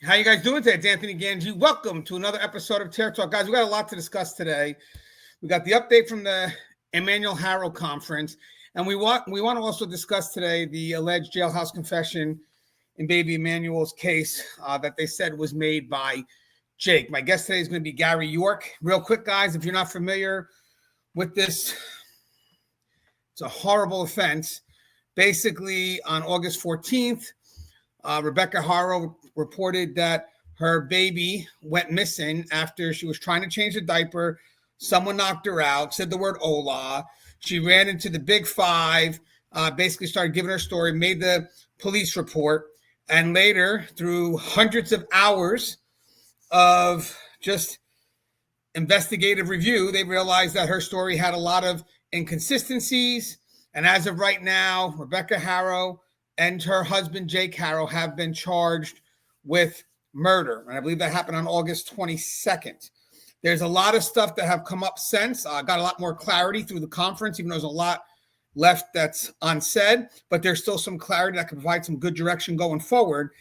How you guys doing today? It's Anthony Ganji. Welcome to another episode of Terror Talk. Guys, we got a lot to discuss today. We got the update from the Emmanuel Haro conference, and we want to also discuss today the alleged jailhouse confession in baby Emmanuel's case that they said was made by Jake. My guest today is going to be Gary York. Real quick, guys, if you're not familiar with this, it's a horrible offense. Basically, on August 14th, Rebecca Haro reported that her baby went missing after she was trying to change the diaper. Someone knocked her out, said the word "Ola." She ran into the Big Five, basically started giving her story, made the police report, and later, through hundreds of hours of just investigative review, they realized that her story had a lot of inconsistencies. And as of right now, Rebecca Haro and her husband, Jake Haro, have been charged with murder. And I believe that happened on August 22nd. There's a lot of stuff that have come up since. Got a lot more clarity through the conference, even though there's a lot left that's unsaid. But there's still some clarity that can provide some good direction going forward.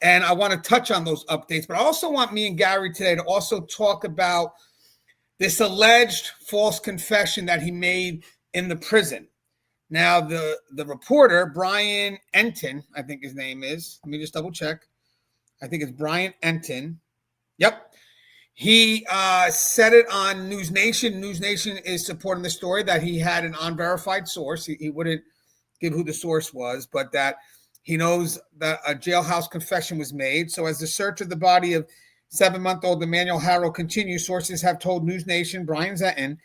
And I want to touch on those updates. But I also want me and Gary today to also talk about this alleged false confession that he made in the prison. Now, the reporter, Brian Enton, I think his name is. Let me just double check. I think it's Brian Enton. Yep. He said it on News Nation. News Nation is supporting the story that he had an unverified source. He wouldn't give who the source was, but that he knows that a jailhouse confession was made. So as the search of the body of 7-month-old Emmanuel Haro continues, sources have told News Nation, Brian Enton,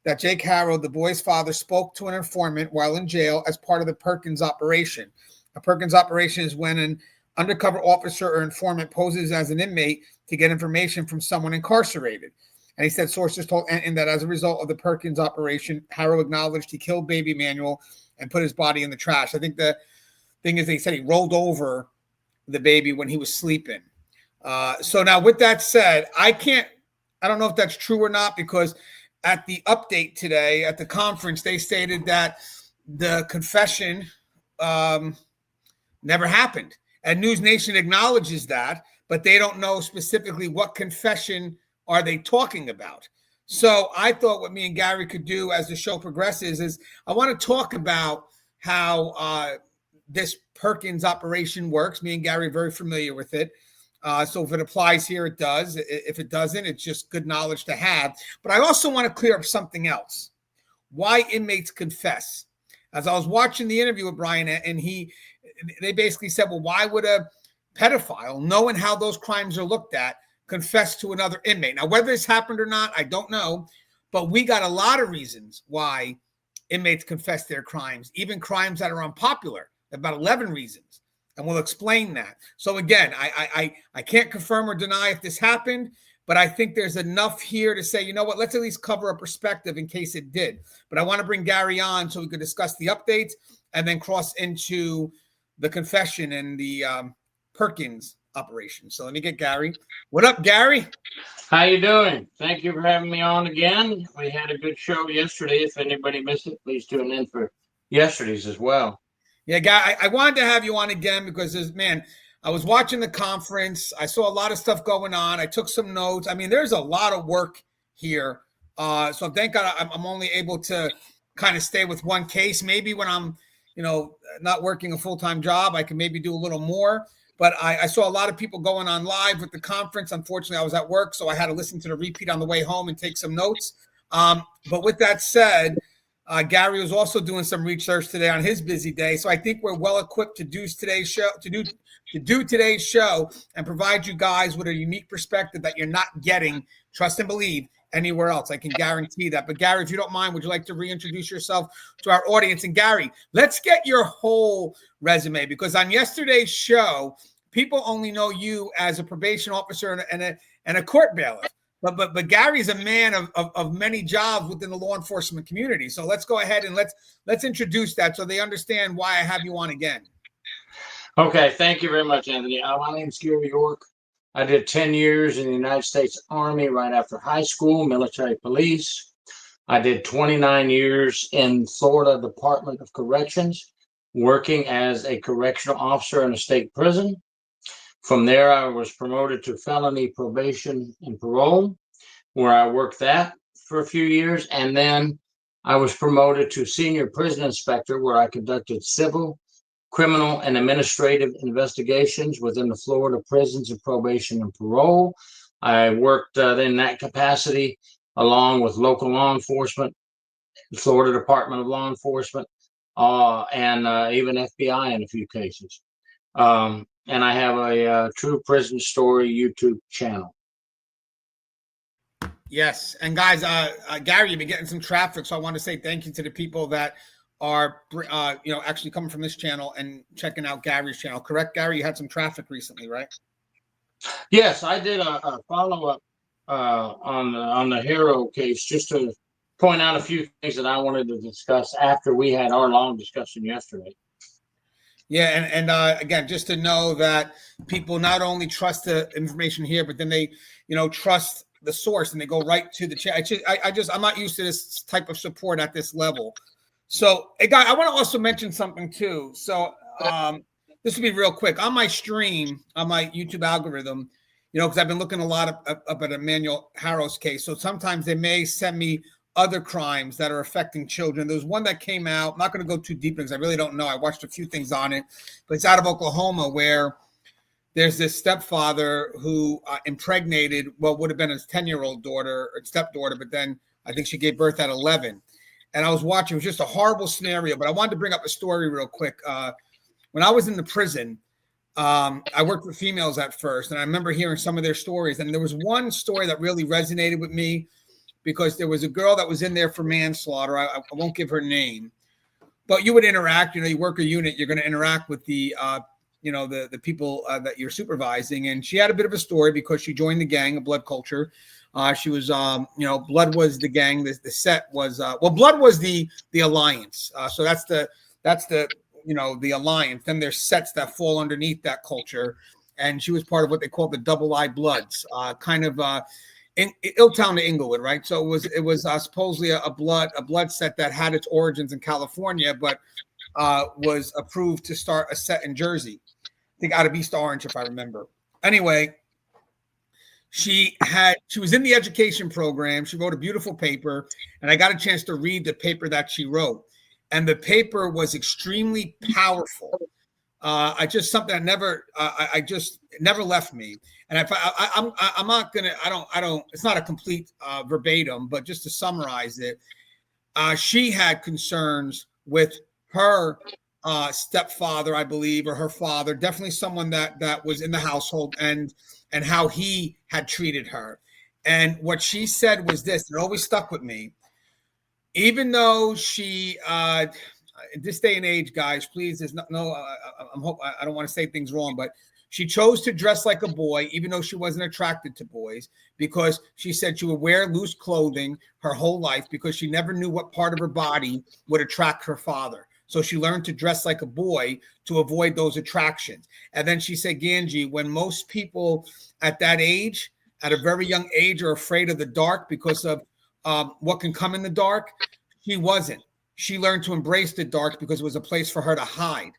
that Jake Haro, the boy's father, spoke to an informant while in jail as part of the Perkins Operation. A Perkins Operation is when an undercover officer or informant poses as an inmate to get information from someone incarcerated. And he said sources told Enton that as a result of the Perkins Operation, Haro acknowledged he killed baby Emmanuel and put his body in the trash. I think the thing is, they said he rolled over the baby when he was sleeping. So now with that said, I don't know if that's true or not, because at the update today at the conference, they stated that the confession never happened. And News Nation acknowledges that, but they don't know specifically what confession are they talking about. So I thought what me and Gary could do as the show progresses is I want to talk about how this Perkins operation works. Me and Gary are very familiar with it. So if it applies here, it does. If it doesn't, it's just good knowledge to have. But I also want to clear up something else. Why inmates confess. As I was watching the interview with Brian, and they basically said, well, why would a pedophile, knowing how those crimes are looked at, confess to another inmate? Now, whether this happened or not, I don't know. But we got a lot of reasons why inmates confess their crimes, even crimes that are unpopular, about 11 reasons. And we'll explain that. So again, I can't confirm or deny if this happened, but I think there's enough here to say, you know what, let's at least cover a perspective in case it did. But I want to bring Gary on so we could discuss the updates and then cross into the confession and the Perkins operation. So let me get Gary. What up, Gary? How you doing? Thank you for having me on again. We had a good show yesterday. If anybody missed it, please tune in for yesterday's as well. Yeah, Guy, I wanted to have you on again because, I was watching the conference. I saw a lot of stuff going on. I took some notes. I mean, there's a lot of work here. So thank God I'm only able to kind of stay with one case. Maybe when I'm, not working a full-time job, I can maybe do a little more. But I saw a lot of people going on live with the conference. Unfortunately, I was at work, so I had to listen to the repeat on the way home and take some notes. But with that said, Gary was also doing some research today on his busy day, so I think we're well equipped to do today's show, and provide you guys with a unique perspective that you're not getting, trust and believe, anywhere else. I can guarantee that. But Gary, if you don't mind, would you like to reintroduce yourself to our audience? And Gary, let's get your whole resume, because on yesterday's show, people only know you as a probation officer and a court bailiff. But Gary's a man of many jobs within the law enforcement community. So let's go ahead and let's introduce that so they understand why I have you on again. Okay, thank you very much, Anthony. My name's Gary York. I did 10 years in the United States Army right after high school, military police. I did 29 years in Florida Department of Corrections, working as a correctional officer in a state prison. From there, I was promoted to felony probation and parole, where I worked that for a few years. And then I was promoted to senior prison inspector, where I conducted civil, criminal, and administrative investigations within the Florida prisons of probation and parole. I worked in that capacity along with local law enforcement, the Florida Department of Law Enforcement, and even FBI in a few cases. And I have a True Prison Story YouTube channel. Yes, and guys, Gary, you've been getting some traffic, so I want to say thank you to the people that are, actually coming from this channel and checking out Gary's channel. Correct, Gary? You had some traffic recently, right? Yes, I did a follow-up on the Haro case, just to point out a few things that I wanted to discuss after we had our long discussion yesterday. Yeah, and again, just to know that people not only trust the information here, but then they, trust the source and they go right to the chat. I'm not used to this type of support at this level. So, hey, guy, I want to also mention something too. So, this will be real quick on my stream, on my YouTube algorithm, because I've been looking a lot up at Emmanuel Haro's case. So sometimes they may send me other crimes that are affecting children. There's one that came out. I'm not going to go too deep because I really don't know. I watched a few things on it, but it's out of Oklahoma where there's this stepfather who impregnated what would have been his 10-year-old daughter or stepdaughter, but then I think she gave birth at 11. And I was watching. It was just a horrible scenario, but I wanted to bring up a story real quick. When I was in the prison, I worked with females at first, and I remember hearing some of their stories. And there was one story that really resonated with me because there was a girl that was in there for manslaughter. I won't give her name, but you would interact. You work a unit, you're going to interact with the the people that you're supervising. And she had a bit of a story because she joined the gang of Blood Culture. She was, Blood was the gang. The set was, Blood was the alliance. So that's the the alliance. Then there's sets that fall underneath that culture. And she was part of what they call the Double I Bloods, in Illtown to Inglewood, right? So it was supposedly a blood set that had its origins in California, but was approved to start a set in Jersey. I think out of East Orange, if I remember. Anyway, she was in the education program. She wrote a beautiful paper, and I got a chance to read the paper that she wrote. And the paper was extremely powerful. Something that never left me. And if I'm not gonna, I don't. It's not a complete verbatim, but just to summarize it, she had concerns with her stepfather, I believe, or her father, definitely someone that was in the household, and how he had treated her. And what she said was this, and it always stuck with me. Even though she, in this day and age, guys, please, there's I don't want to say things wrong, but she chose to dress like a boy, even though she wasn't attracted to boys, because she said she would wear loose clothing her whole life because she never knew what part of her body would attract her father. So she learned to dress like a boy to avoid those attractions. And then she said, Ganji, when most people at that age, at a very young age, are afraid of the dark because of what can come in the dark, she wasn't. She learned to embrace the dark because it was a place for her to hide.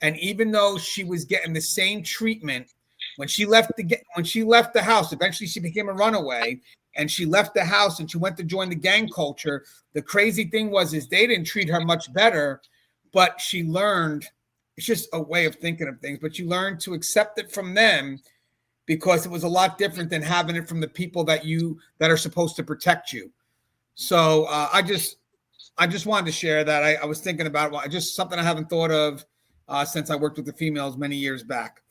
And even though she was getting the same treatment when she left the house, eventually she became a runaway, and she left the house and she went to join the gang culture. The crazy thing was they didn't treat her much better, but she learned. It's just a way of thinking of things, but you learned to accept it from them because it was a lot different than having it from the people that are supposed to protect you. So I just wanted to share that. I was thinking about it. Just something I haven't thought of since I worked with the females many years back.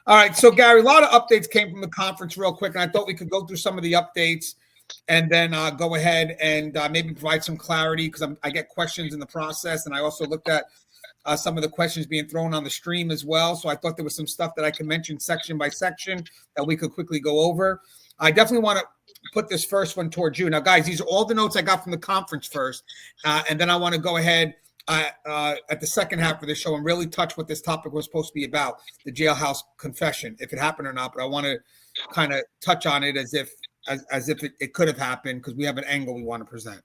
All right. So, Gary, a lot of updates came from the conference real quick, and I thought we could go through some of the updates and then go ahead and maybe provide some clarity because I get questions in the process. And I also looked at some of the questions being thrown on the stream as well. So I thought there was some stuff that I could mention section by section that we could quickly go over. I definitely want to put this first one towards you. Now, guys, these are all the notes I got from the conference first. And then I want to go ahead at the second half of the show and really touch what this topic was supposed to be about, the jailhouse confession, if it happened or not. But I want to kind of touch on it as if it could have happened because we have an angle we want to present.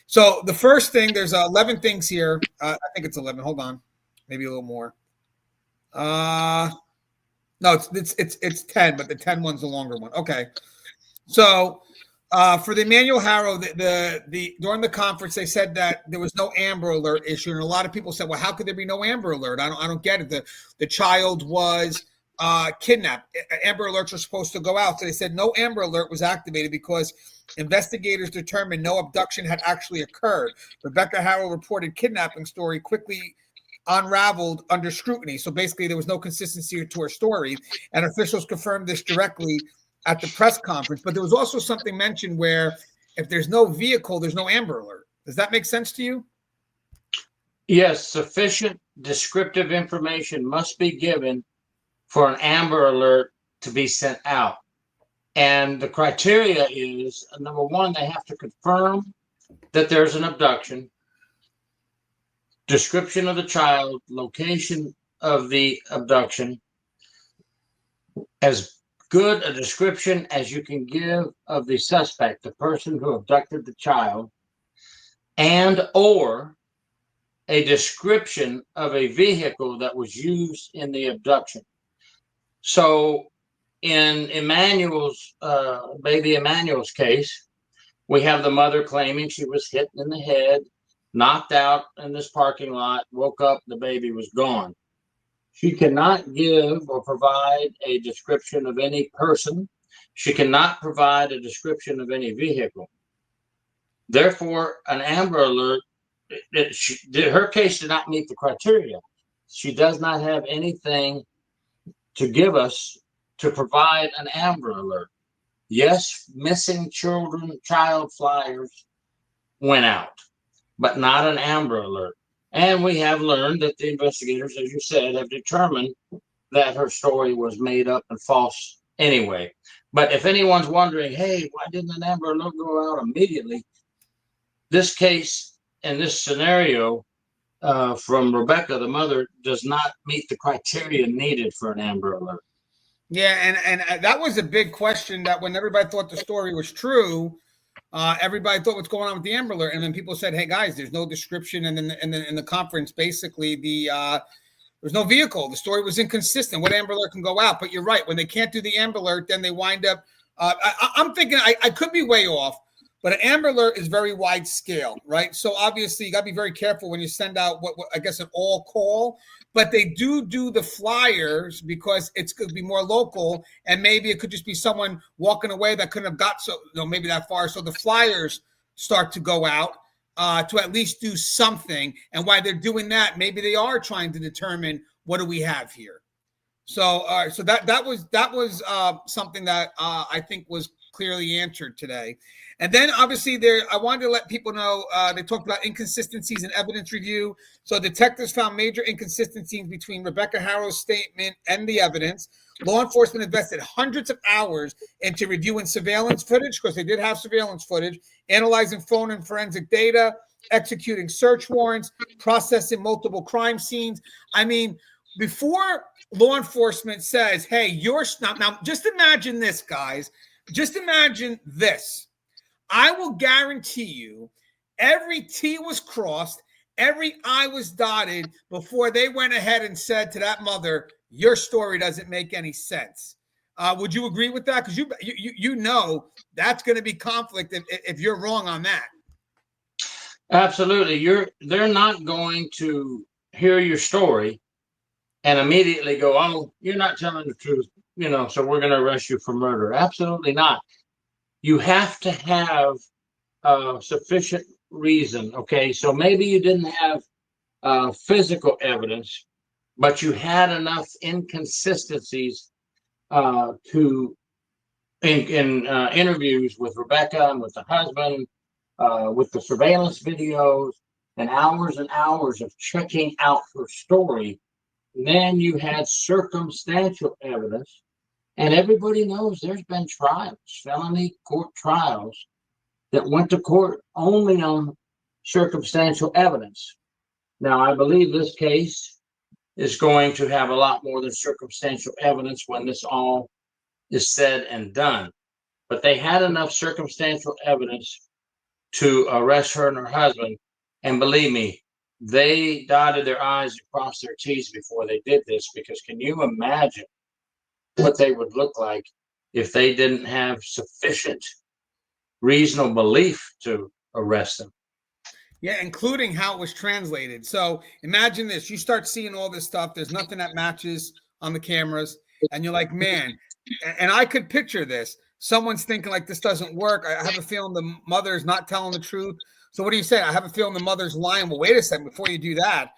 So the first thing, there's 11 things here. I think it's 11. Hold on. Maybe a little more. No, it's 10, but the 10 one's the longer one. Okay. So for the Emmanuel Haro, the during the conference, they said that there was no Amber Alert issue, and a lot of people said, "Well, how could there be no Amber Alert? I don't get it. The child was kidnapped. Amber Alerts are supposed to go out." So they said no Amber Alert was activated because investigators determined no abduction had actually occurred. Rebecca Haro reported kidnapping story quickly unraveled under scrutiny. So basically, there was no consistency to her story, and officials confirmed this directly at the press conference. But there was also something mentioned where if there's no vehicle, there's no Amber Alert. Does that make sense to you? Yes, sufficient descriptive information must be given for an Amber Alert to be sent out. And the criteria is, number one, they have to confirm that there's an abduction, description of the child, location of the abduction, as good a description as you can give of the suspect, the person who abducted the child, and or a description of a vehicle that was used in the abduction. So in baby Emmanuel's case, we have the mother claiming she was hit in the head, knocked out in this parking lot, woke up, the baby was gone. She cannot give or provide a description of any person. She cannot provide a description of any vehicle. Therefore, an Amber Alert, her case did not meet the criteria. She does not have anything to give us to provide an Amber Alert. Yes, missing child flyers went out, but not an Amber Alert. And we have learned that the investigators, as you said, have determined that her story was made up and false anyway. But if anyone's wondering, hey, why didn't an Amber Alert go out immediately? This case and this scenario from Rebecca, the mother, does not meet the criteria needed for an Amber Alert. Yeah, and that was a big question that when everybody thought the story was true, everybody thought what's going on with the Amber Alert, and then people said, "Hey guys, there's no description," and then in the conference, basically there's no vehicle. The story was inconsistent. What Amber Alert can go out? But you're right. When they can't do the Amber Alert, then they wind up. I'm thinking I could be way off, but an Amber Alert is very wide scale, right? So obviously you got to be very careful when you send out what I guess an all call. But they do the flyers because it's going to be more local, and maybe it could just be someone walking away that couldn't have got maybe that far. So the flyers start to go out to at least do something. And while they're doing that, maybe they are trying to determine what do we have here. So so that was something that I think was clearly answered today. And then obviously I wanted to let people know, they talked about inconsistencies in evidence review. So detectives found major inconsistencies between Rebecca Haro's statement and the evidence. Law enforcement invested hundreds of hours into reviewing surveillance footage, because they did have surveillance footage, analyzing phone and forensic data, executing search warrants, processing multiple crime scenes. I mean, before law enforcement says, hey, you're now just imagine this, guys. Just imagine this. I will guarantee you every T was crossed, every I was dotted before they went ahead and said to that mother, your story doesn't make any sense. Would you agree with that? Because you know that's going to be conflict if you're wrong on that. Absolutely. They're not going to hear your story and immediately go, oh, you're not telling the truth, so we're going to arrest you for murder. Absolutely not. You have to have sufficient reason. Okay, so maybe you didn't have physical evidence, but you had enough inconsistencies in interviews with Rebecca and with the husband, with the surveillance videos, and hours of checking out her story. And then you had circumstantial evidence. And everybody knows there's been trials, felony court trials, that went to court only on circumstantial evidence. Now, I believe this case is going to have a lot more than circumstantial evidence when this all is said and done. But they had enough circumstantial evidence to arrest her and her husband. And believe me, they dotted their I's and crossed their T's before they did this, because can you imagine what they would look like if they didn't have sufficient reasonable belief to arrest them. Yeah, including how it was translated. So imagine this. You start seeing all this stuff. There's nothing that matches on the cameras. And you're like, man, and I could picture this. Someone's thinking like, this doesn't work. I have a feeling the mother's not telling the truth. So what do you say? I have a feeling the mother's lying. Well, wait a second. Before you do that,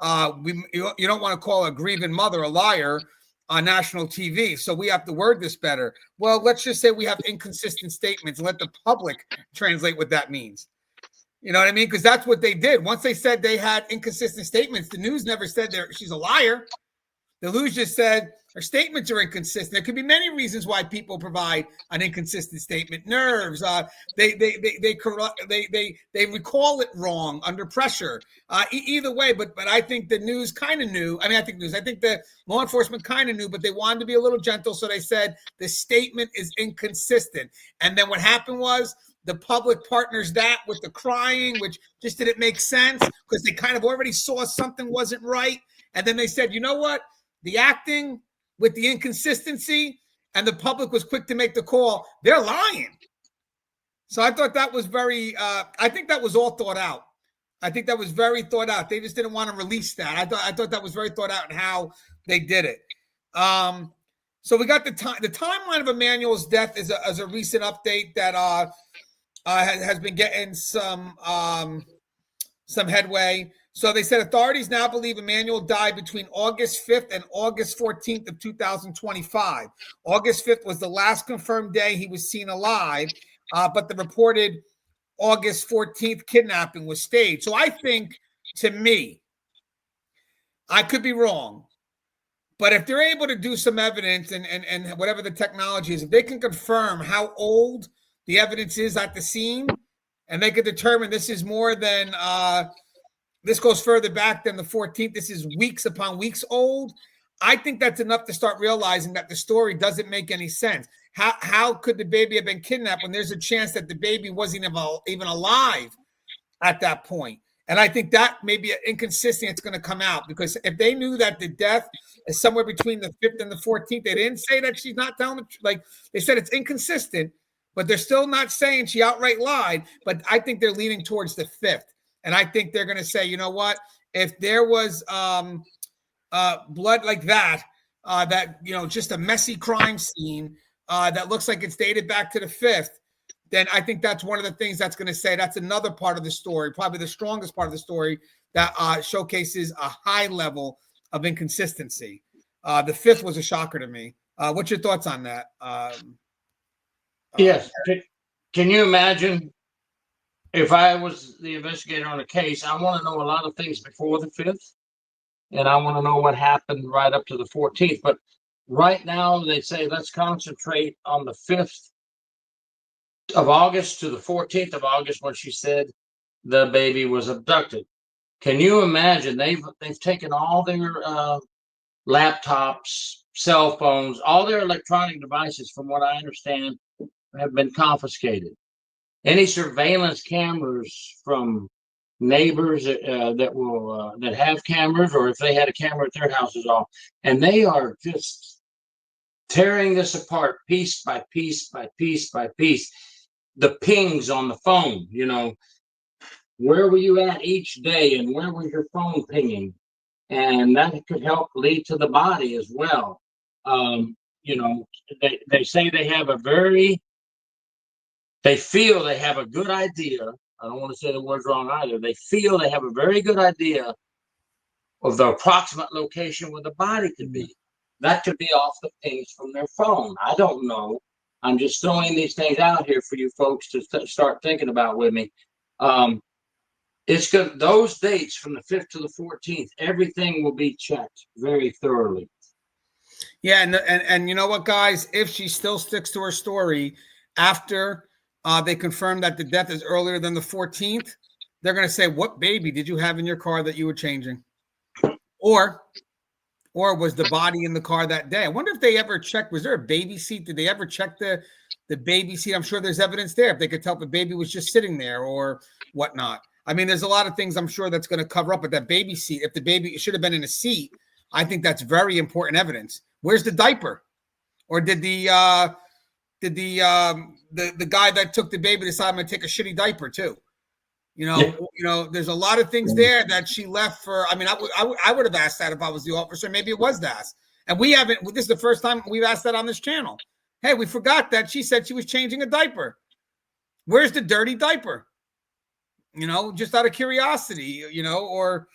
you don't want to call a grieving mother a liar on national TV. So we have to word this better. Well, let's just say we have inconsistent statements and let the public translate what that means. You know what I mean? Because that's what they did. Once they said they had inconsistent statements, the news never said she's a liar. The news just said her statements are inconsistent. There could be many reasons why people provide an inconsistent statement. Nerves. They recall it wrong under pressure. Either way, but I think the news kind of knew. I think the law enforcement kind of knew, but they wanted to be a little gentle, so they said the statement is inconsistent. And then what happened was, the public partners that with the crying, which just didn't make sense because they kind of already saw something wasn't right. And then they said, you know what? The acting with the inconsistency, and the public was quick to make the call. They're lying. So I thought that was I think that was all thought out. I think that was very thought out. They just didn't want to release that. I thought that was very thought out in how they did it. So we got the timeline of Emmanuel's death is a recent update that has been getting some headway. So they said authorities now believe Emmanuel died between August 5th and August 14th of 2025. August 5th was the last confirmed day he was seen alive, but the reported August 14th kidnapping was staged. So I think, to me, I could be wrong, but if they're able to do some evidence and whatever the technology is, if they can confirm how old the evidence is at the scene, and they could determine this is more than this goes further back than the 14th. This is weeks upon weeks old. I think that's enough to start realizing that the story doesn't make any sense. How could the baby have been kidnapped when there's a chance that the baby wasn't even alive at that point? And I think that may be inconsistent. It's going to come out, because if they knew that the death is somewhere between the 5th and the 14th, they didn't say that she's not telling the truth. Like, they said it's inconsistent, but they're still not saying she outright lied. But I think they're leaning towards the 5th. And I think they're going to say, you know what? If there was blood like that, just a messy crime scene that looks like it's dated back to the 5th, then I think that's one of the things that's going to say that's another part of the story, probably the strongest part of the story that showcases a high level of inconsistency. The 5th was a shocker to me. What's your thoughts on that? Yes. Can you imagine if I was the investigator on a case? I want to know a lot of things before the 5th, and I want to know what happened right up to the 14th. But right now, they say let's concentrate on the 5th of August to the 14th of August, when she said the baby was abducted. Can you imagine? They've taken all their laptops, cell phones, all their electronic devices, from what I understand, have been confiscated. Any surveillance cameras from neighbors that have cameras, or if they had a camera at their house, is off. And they are just tearing this apart piece by piece by piece by piece. The pings on the phone, where were you at each day, and where was your phone pinging? And that could help lead to the body as well. They say they feel they have a good idea. I don't want to say the word's wrong either. They feel they have a very good idea of the approximate location where the body could be. That could be off the pings from their phone. I don't know. I'm just throwing these things out here for you folks to start thinking about with me. It's good. Those dates from the 5th to the 14th, everything will be checked very thoroughly. Yeah, and you know what, guys? If she still sticks to her story after they confirm that the death is earlier than the 14th, they're going to say, what baby did you have in your car that you were changing? Or was the body in the car that day? I wonder if they ever checked, was there a baby seat? Did they ever check the baby seat? I'm sure there's evidence there if they could tell if the baby was just sitting there or whatnot. I mean, there's a lot of things I'm sure that's going to cover up, but that baby seat, if the baby should have been in a seat, I think that's very important evidence. Where's the diaper? Or did the guy that took the baby decide I'm going to take a shitty diaper too? There's a lot of things there that she left for. I mean, I would have asked that if I was the officer. Maybe it was that. And we haven't. This is the first time we've asked that on this channel. Hey, we forgot that she said she was changing a diaper. Where's the dirty diaper? Just out of curiosity, or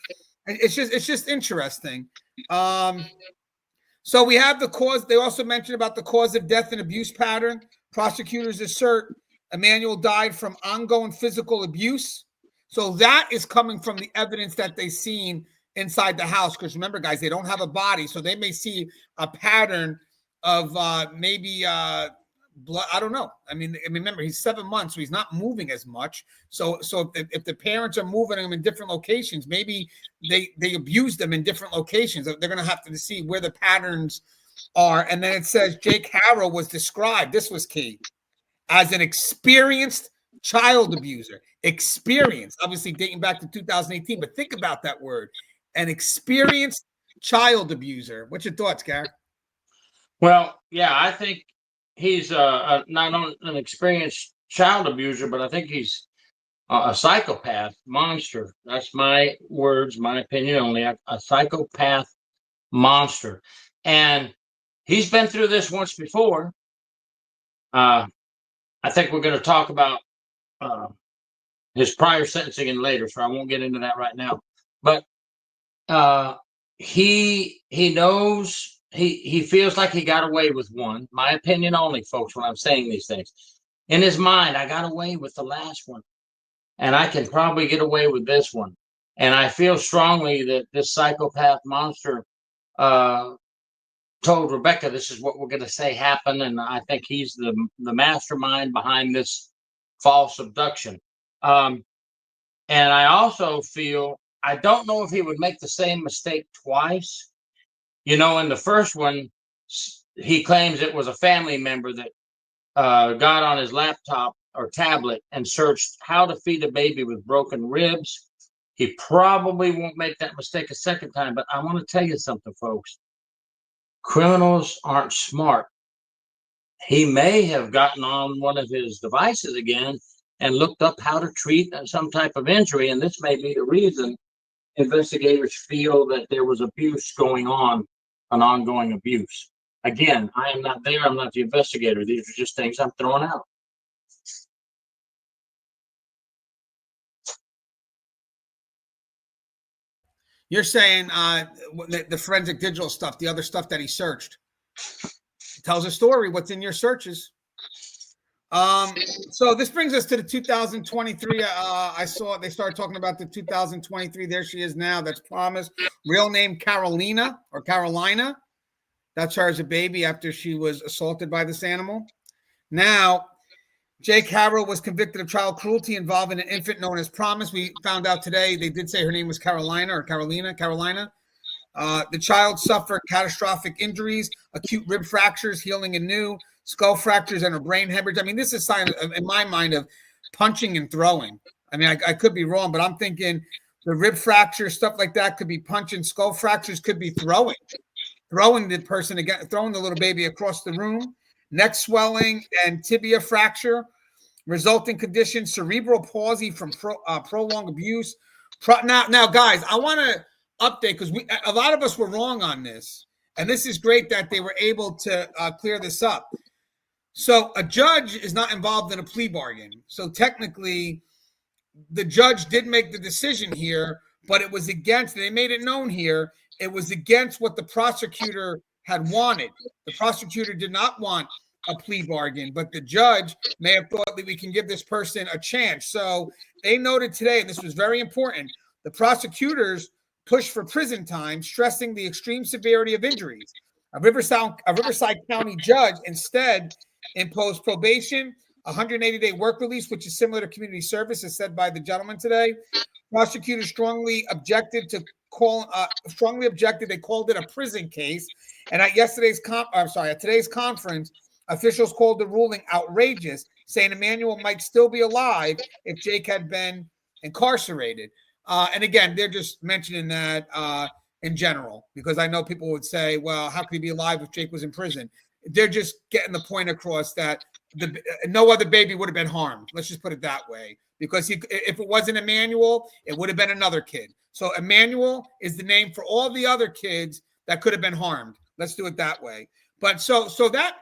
it's just interesting. So we have the cause. They also mentioned about the cause of death and abuse pattern. Prosecutors assert Emmanuel died from ongoing physical abuse. So that is coming from the evidence that they've seen inside the house. Because remember, guys, they don't have a body. So they may see a pattern of maybe blood. I don't know. I mean, remember, he's 7 months, so he's not moving as much. So if the parents are moving him in different locations, maybe they abuse them in different locations. They're going to have to see where the patterns are. And then it says Jake Haro was described, this was key, as an experienced child abuser. Experienced, obviously dating back to 2018, but think about that word, an experienced child abuser. What's your thoughts, Gary? Well, yeah, I think he's not only an experienced child abuser, but I think he's a psychopath monster. That's my words, my opinion only. A psychopath monster. And he's been through this once before. I think we're going to talk about his prior sentencing and later, so I won't get into that right now. But he knows, he feels like he got away with one. My opinion only, folks, when I'm saying these things. In his mind, I got away with the last one, and I can probably get away with this one. And I feel strongly that this psychopath monster told Rebecca this is what we're going to say happened, and I think he's the mastermind behind this false abduction. And I also feel, I don't know if he would make the same mistake twice. In the first one, he claims it was a family member that got on his laptop or tablet and searched how to feed a baby with broken ribs. He probably won't make that mistake a second time, but I want to tell you something, folks. Criminals aren't smart. He may have gotten on one of his devices again and looked up how to treat some type of injury, and this may be the reason investigators feel that there was abuse going on, an ongoing abuse. Again, I am not there. I'm not the investigator. These are just things I'm throwing out. You're saying the forensic digital stuff, the other stuff that he searched, tells a story. What's in your searches? So this brings us to the 2023. I saw they started talking about the 2023. There she is now. That's Promise. Real name Carolina or Carolina. That's her as a baby after she was assaulted by this animal. Now, Jake Haro was convicted of child cruelty involving an infant known as Promise. We found out today they did say her name was Carolina or Carolina. The child suffered catastrophic injuries, acute rib fractures, healing anew, skull fractures, and a brain hemorrhage. I mean, this is a sign, in my mind, of punching and throwing. I mean, I could be wrong, but I'm thinking the rib fracture, stuff like that could be punching. Skull fractures could be throwing the person again, throwing the little baby across the room. Neck swelling and tibia fracture. Resulting condition, cerebral palsy from prolonged abuse. Now, guys, I want to update because a lot of us were wrong on this. And this is great that they were able to clear this up. So a judge is not involved in a plea bargain. So technically, the judge did make the decision here, but it was against, they made it known here, it was against what the prosecutor had wanted. The prosecutor did not want a plea bargain, but the judge may have thought that we can give this person a chance. So they noted today, and this was very important, the prosecutors pushed for prison time, stressing the extreme severity of injuries. A Riverside County judge instead imposed probation, 180-day work release, which is similar to community service, as said by the gentleman today. Prosecutors strongly objected. They called it a prison case. And at today's conference, officials called the ruling outrageous, saying Emmanuel might still be alive if Jake had been incarcerated. And again, they're just mentioning that in general, because I know people would say, well, how could he be alive if Jake was in prison? they're just getting the point across that no other baby would have been harmed. Let's just put it that way. Because if it wasn't Emmanuel, it would have been another kid. So Emmanuel is the name for all the other kids that could have been harmed. Let's do it that way. But so that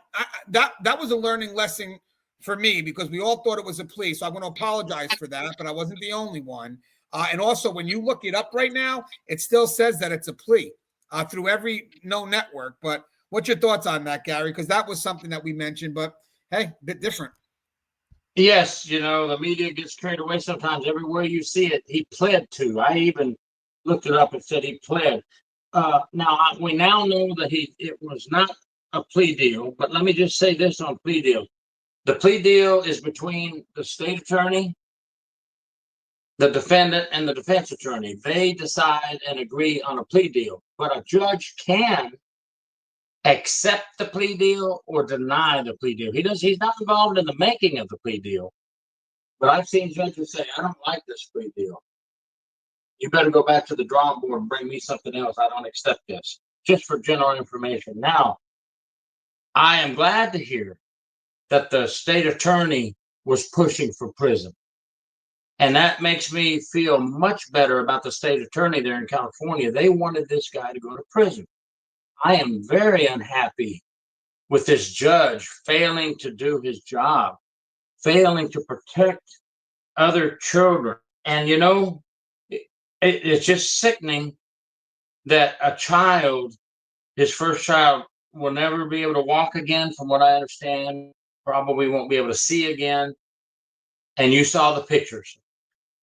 was a learning lesson for me, because we all thought it was a plea. So I want to apologize for that, but I wasn't the only one. And also, when you look it up right now, it still says that it's a plea through every network. But what's your thoughts on that, Gary? Because that was something that we mentioned, but hey, a bit different. Yes, the media gets carried away sometimes. Everywhere you see it, he pled to. I even looked it up and said he pled. We now know that it was not a plea deal, but let me just say this on plea deal. The plea deal is between the state attorney, the defendant, and the defense attorney. They decide and agree on a plea deal, but a judge can accept the plea deal or deny the plea deal. He's not involved in the making of the plea deal, but I've seen judges say, I don't like this plea deal. You better go back to the drawing board and bring me something else. I don't accept this. Just for general information. Now, I am glad to hear that the state attorney was pushing for prison. And that makes me feel much better about the state attorney there in California. They wanted this guy to go to prison. I am very unhappy with this judge failing to do his job, failing to protect other children. And, it's just sickening that a child, his first child, will never be able to walk again, from what I understand, probably won't be able to see again. And you saw the pictures.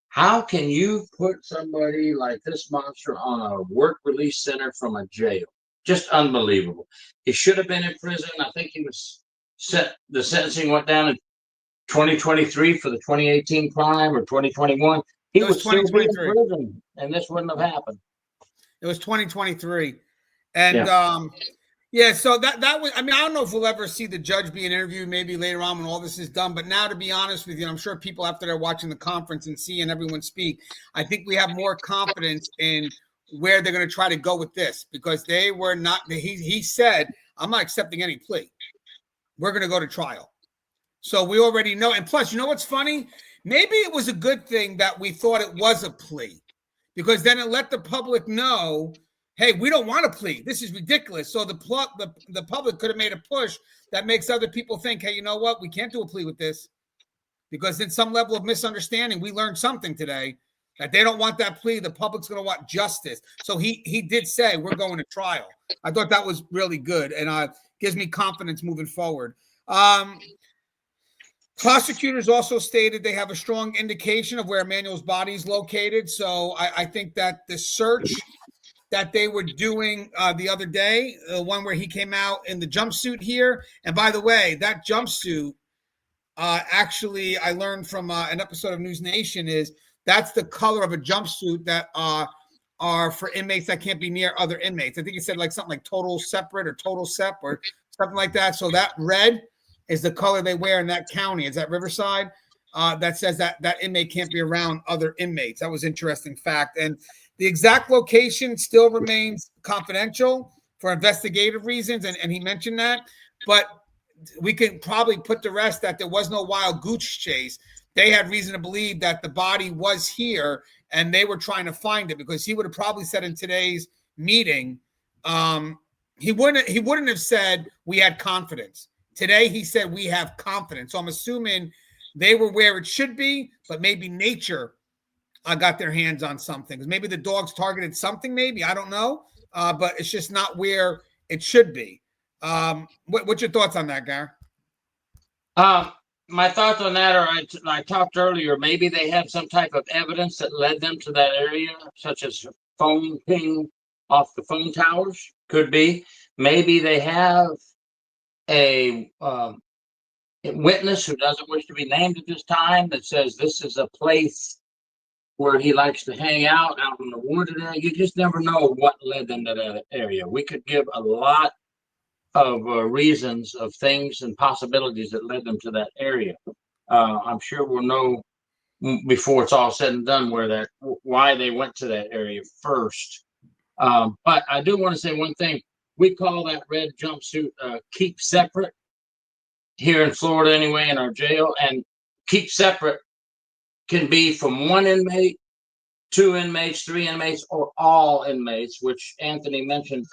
How can you put somebody like this monster on a work release center from a jail? Just unbelievable. He should have been in prison. I think the sentencing went down in 2023 for the 2018 crime, or 2021. He would still be in prison, and this wouldn't have happened. It was 2023. And yeah, so that was, I don't know if we'll ever see the judge being interviewed, maybe later on when all this is done. But now, to be honest with you, I'm sure people after they're watching the conference and seeing everyone speak, I think we have more confidence in where they're going to try to go with this, because they were not, he said, I'm not accepting any plea. We're going to go to trial. So we already know. And plus, you know what's funny? Maybe it was a good thing that we thought it was a plea, because then it let the public know, hey, we don't want a plea. This is ridiculous. So the public could have made a push that makes other people think, hey, you know what? We can't do a plea with this, because in some level of misunderstanding, we learned something today that they don't want that plea. The public's going to want justice. So he did say, we're going to trial. I thought that was really good, and gives me confidence moving forward. Prosecutors also stated they have a strong indication of where Emmanuel's body is located. So I think that the search that they were doing the other day, the one where he came out in the jumpsuit here. And by the way, that jumpsuit, actually, I learned from an episode of News Nation, that's the color of a jumpsuit that are for inmates that can't be near other inmates. I think he said like something like total separate or total sep or something like that. So that red is the color they wear in that county. Is that Riverside? That says that inmate can't be around other inmates. That was an interesting fact. And the exact location still remains confidential for investigative reasons, and he mentioned that. But we can probably put to rest that there was no wild goose chase. They had reason to believe that the body was here, and they were trying to find it, because he would have probably said in today's meeting, he wouldn't have said we had confidence. Today he said we have confidence. So I'm assuming they were where it should be, but maybe nature got their hands on something. Because maybe the dogs targeted something, maybe. I don't know. But it's just not where it should be. What's your thoughts on that, Gar? My thoughts on that are, I talked earlier, maybe they have some type of evidence that led them to that area, such as phone ping off the phone towers. Could be. Maybe they have a witness who doesn't wish to be named at this time that says this is a place where he likes to hang out in the woods. You just never know what led them to that area. We could give a lot of reasons of things and possibilities that led them to that area. I'm sure we'll know before it's all said and done why they went to that area first. But I do want to say one thing. We call that red jumpsuit keep separate here in Florida anyway in our jail. And keep separate can be from one inmate, two inmates, three inmates, or all inmates, which Anthony mentioned.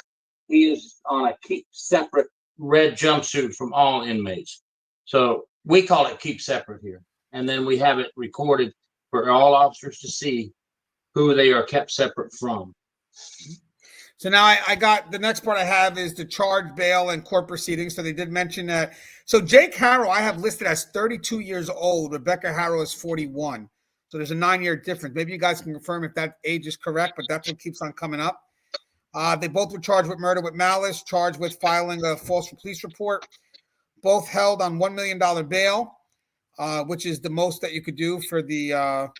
He is on a keep separate red jumpsuit from all inmates. So we call it keep separate here. And then we have it recorded for all officers to see who they are kept separate from. So now I got the next part I have is the charge, bail, and court proceedings. So they did mention that. So Jake Haro, I have listed as 32 years old. Rebecca Haro is 41. So there's a 9-year difference. Maybe you guys can confirm if that age is correct, but that's what keeps on coming up. They both were charged with murder with malice, charged with filing a false police report. Both held on $1 million bail, which is the most that you could do for the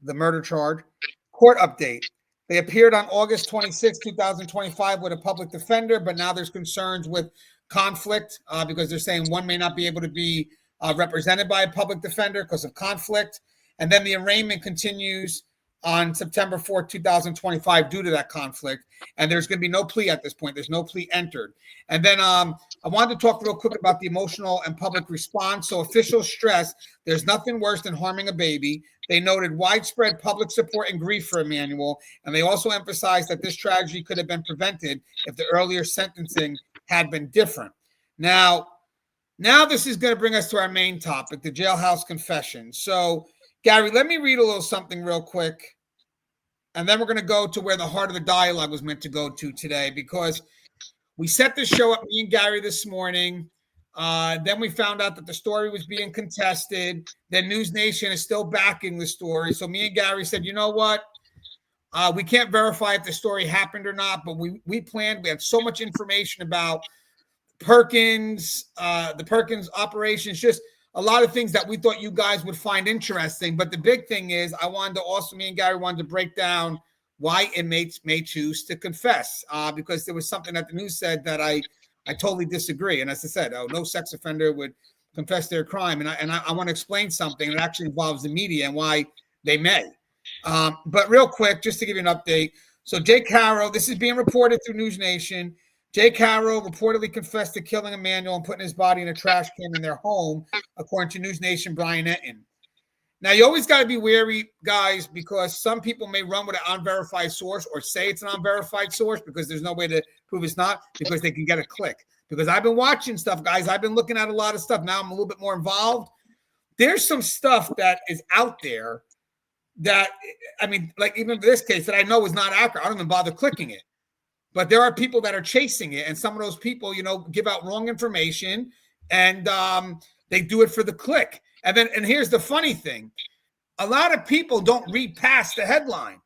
murder charge. Court update. They appeared on August 26, 2025 with a public defender, but now there's concerns with conflict because they're saying one may not be able to be represented by a public defender because of conflict. And then the arraignment continues on September 4th, 2025 due to that conflict. And there's going to be no plea at this point. There's no plea entered. And then I wanted to talk real quick about the emotional and public response. So officials stress there's nothing worse than harming a baby. They noted widespread public support and grief for Emmanuel. And they also emphasized that this tragedy could have been prevented if the earlier sentencing had been different. Now this is going to bring us to our main topic, the jailhouse confession. So Gary, let me read a little something real quick, and then we're going to go to where the heart of the dialogue was meant to go to today, because we set this show up, me and Gary, this morning. Then we found out that the story was being contested. Then News Nation is still backing the story. So me and Gary said, you know what? We can't verify if the story happened or not, but we planned. We had so much information about Perkins, the Perkins operations, just a lot of things that we thought you guys would find interesting. But the big thing is me and Gary wanted to break down why inmates may choose to confess, because there was something that the news said that I totally disagree. And as I said, no sex offender would confess their crime. And I want to explain something that actually involves the media and why they may. But real quick, just to give you an update. So Jake Haro, this is being reported through News Nation. Jake Haro reportedly confessed to killing Emmanuel and putting his body in a trash can in their home, according to News Nation Brian Etten. Now, you always got to be wary, guys, because some people may run with an unverified source or say it's an unverified source because there's no way to prove it's not, because they can get a click. Because I've been watching stuff, guys. I've been looking at a lot of stuff. Now I'm a little bit more involved. There's some stuff that is out there that, I mean, like even this case that I know is not accurate. I don't even bother clicking it. But there are people that are chasing it, and some of those people, give out wrong information, and they do it for the click. And here's the funny thing: a lot of people don't read past the headline,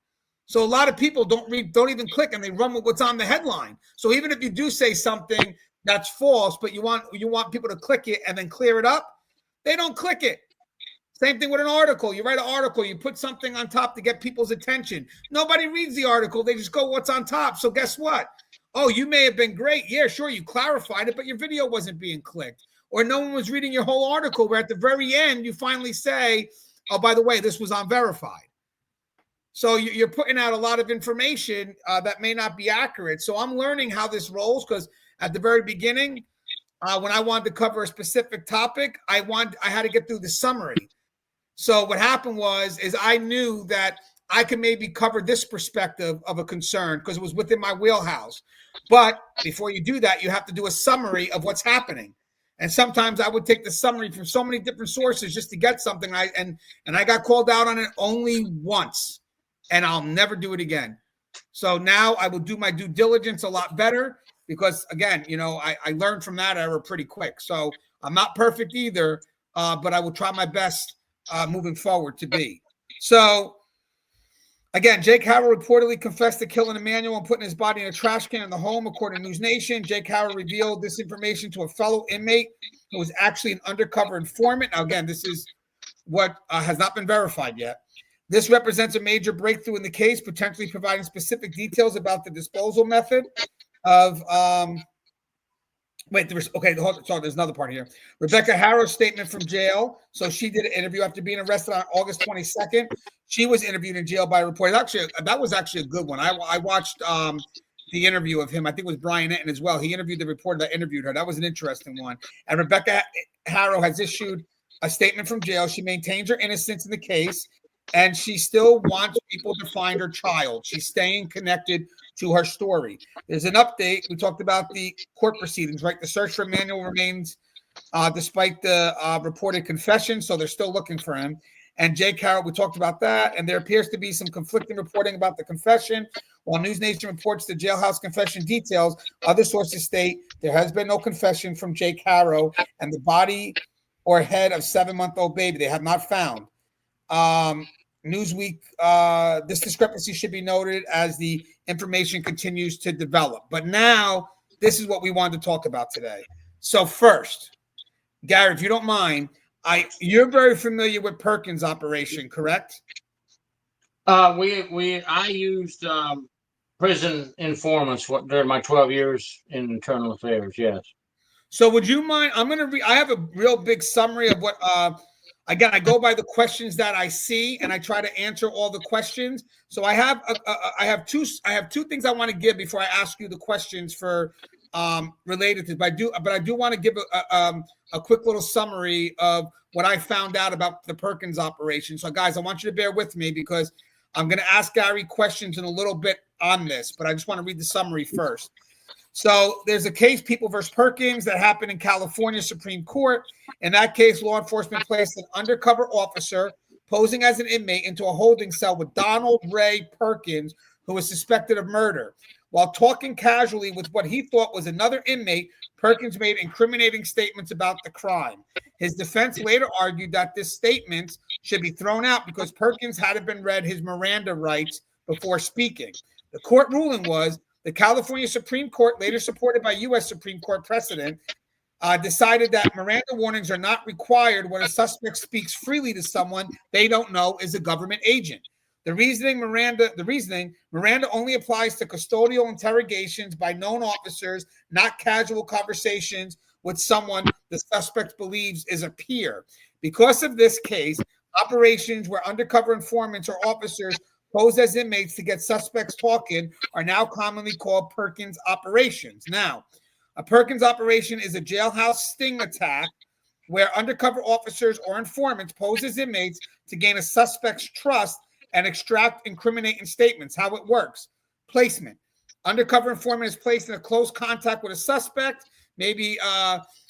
so a lot of people don't even click, and they run with what's on the headline. So even if you do say something that's false, but you want people to click it and then clear it up, they don't click it. Same thing with an article. You write an article, you put something on top to get people's attention. Nobody reads the article. They just go, what's on top? So guess what? Oh, you may have been great. Yeah, sure, you clarified it, but your video wasn't being clicked. Or no one was reading your whole article, where at the very end, you finally say, oh, by the way, this was unverified. So you're putting out a lot of information that may not be accurate. So I'm learning how this rolls, because at the very beginning, when I wanted to cover a specific topic, I had to get through the summary. So what happened is I knew that I could maybe cover this perspective of a concern because it was within my wheelhouse. But before you do that, you have to do a summary of what's happening. And sometimes I would take the summary from so many different sources just to get something. And I got called out on it only once, and I'll never do it again. So now I will do my due diligence a lot better because, again, I learned from that error pretty quick. So I'm not perfect either, but I will try my best moving forward to be. So, again, Jake Haro reportedly confessed to killing Emmanuel and putting his body in a trash can in the home, according to News Nation. Jake Haro revealed this information to a fellow inmate who was actually an undercover informant. Now, again, this is what has not been verified yet. This represents a major breakthrough in the case, potentially providing specific details about the disposal method of there's another part here. Rebecca Haro's statement from jail. So she did an interview after being arrested on August 22nd. She was interviewed in jail by reporters. Actually, that was actually a good one. I watched the interview of him. I think it was Brian Etten as well. He interviewed the reporter that interviewed her. That was an interesting one. And Rebecca Haro has issued a statement from jail. She maintains her innocence in the case, and she still wants people to find her child. She's staying connected to her story. There's an update. We talked about the court proceedings, right? The search for Emmanuel remains despite the reported confession, so they're still looking for him. And Jake Haro, we talked about that, and there appears to be some conflicting reporting about the confession. While News Nation reports the jailhouse confession details, other sources state there has been no confession from Jake Haro, and the body or head of 7-month-old baby they have not found. Newsweek, this discrepancy should be noted as the information continues to develop. But now, this is what we wanted to talk about today. So first, Gary, if you don't mind, you're very familiar with Perkins Operation, correct? I used prison informants during my 12 years in internal affairs. Yes. So would you mind? I'm going to read. I have a real big summary of what. Again, I go by the questions that I see, and I try to answer all the questions. So I have two things I want to give before I ask you the questions for related to. But I do want to give a quick little summary of what I found out about the Perkins operation. So guys, I want you to bear with me because I'm going to ask Gary questions in a little bit on this, but I just want to read the summary first. So there's a case, People versus Perkins, that happened in California Supreme Court. In that case, law enforcement placed an undercover officer posing as an inmate into a holding cell with Donald Ray Perkins, who was suspected of murder. While talking casually with what he thought was another inmate, Perkins made incriminating statements about the crime. His defense later argued that this statement should be thrown out because Perkins hadn't been read his Miranda rights before speaking. The court ruling was the California Supreme Court, later supported by U.S. Supreme Court precedent, decided that Miranda warnings are not required when a suspect speaks freely to someone they don't know is a government agent. The reasoning Miranda only applies to custodial interrogations by known officers, not casual conversations with someone the suspect believes is a peer. Because of this case, operations where undercover informants or officers posed as inmates to get suspects talking are now commonly called Perkins operations. Now, a Perkins operation is a jailhouse sting attack where undercover officers or informants pose as inmates to gain a suspect's trust and extract incriminating statements. How it works: placement. Undercover informant is placed in a close contact with a suspect, maybe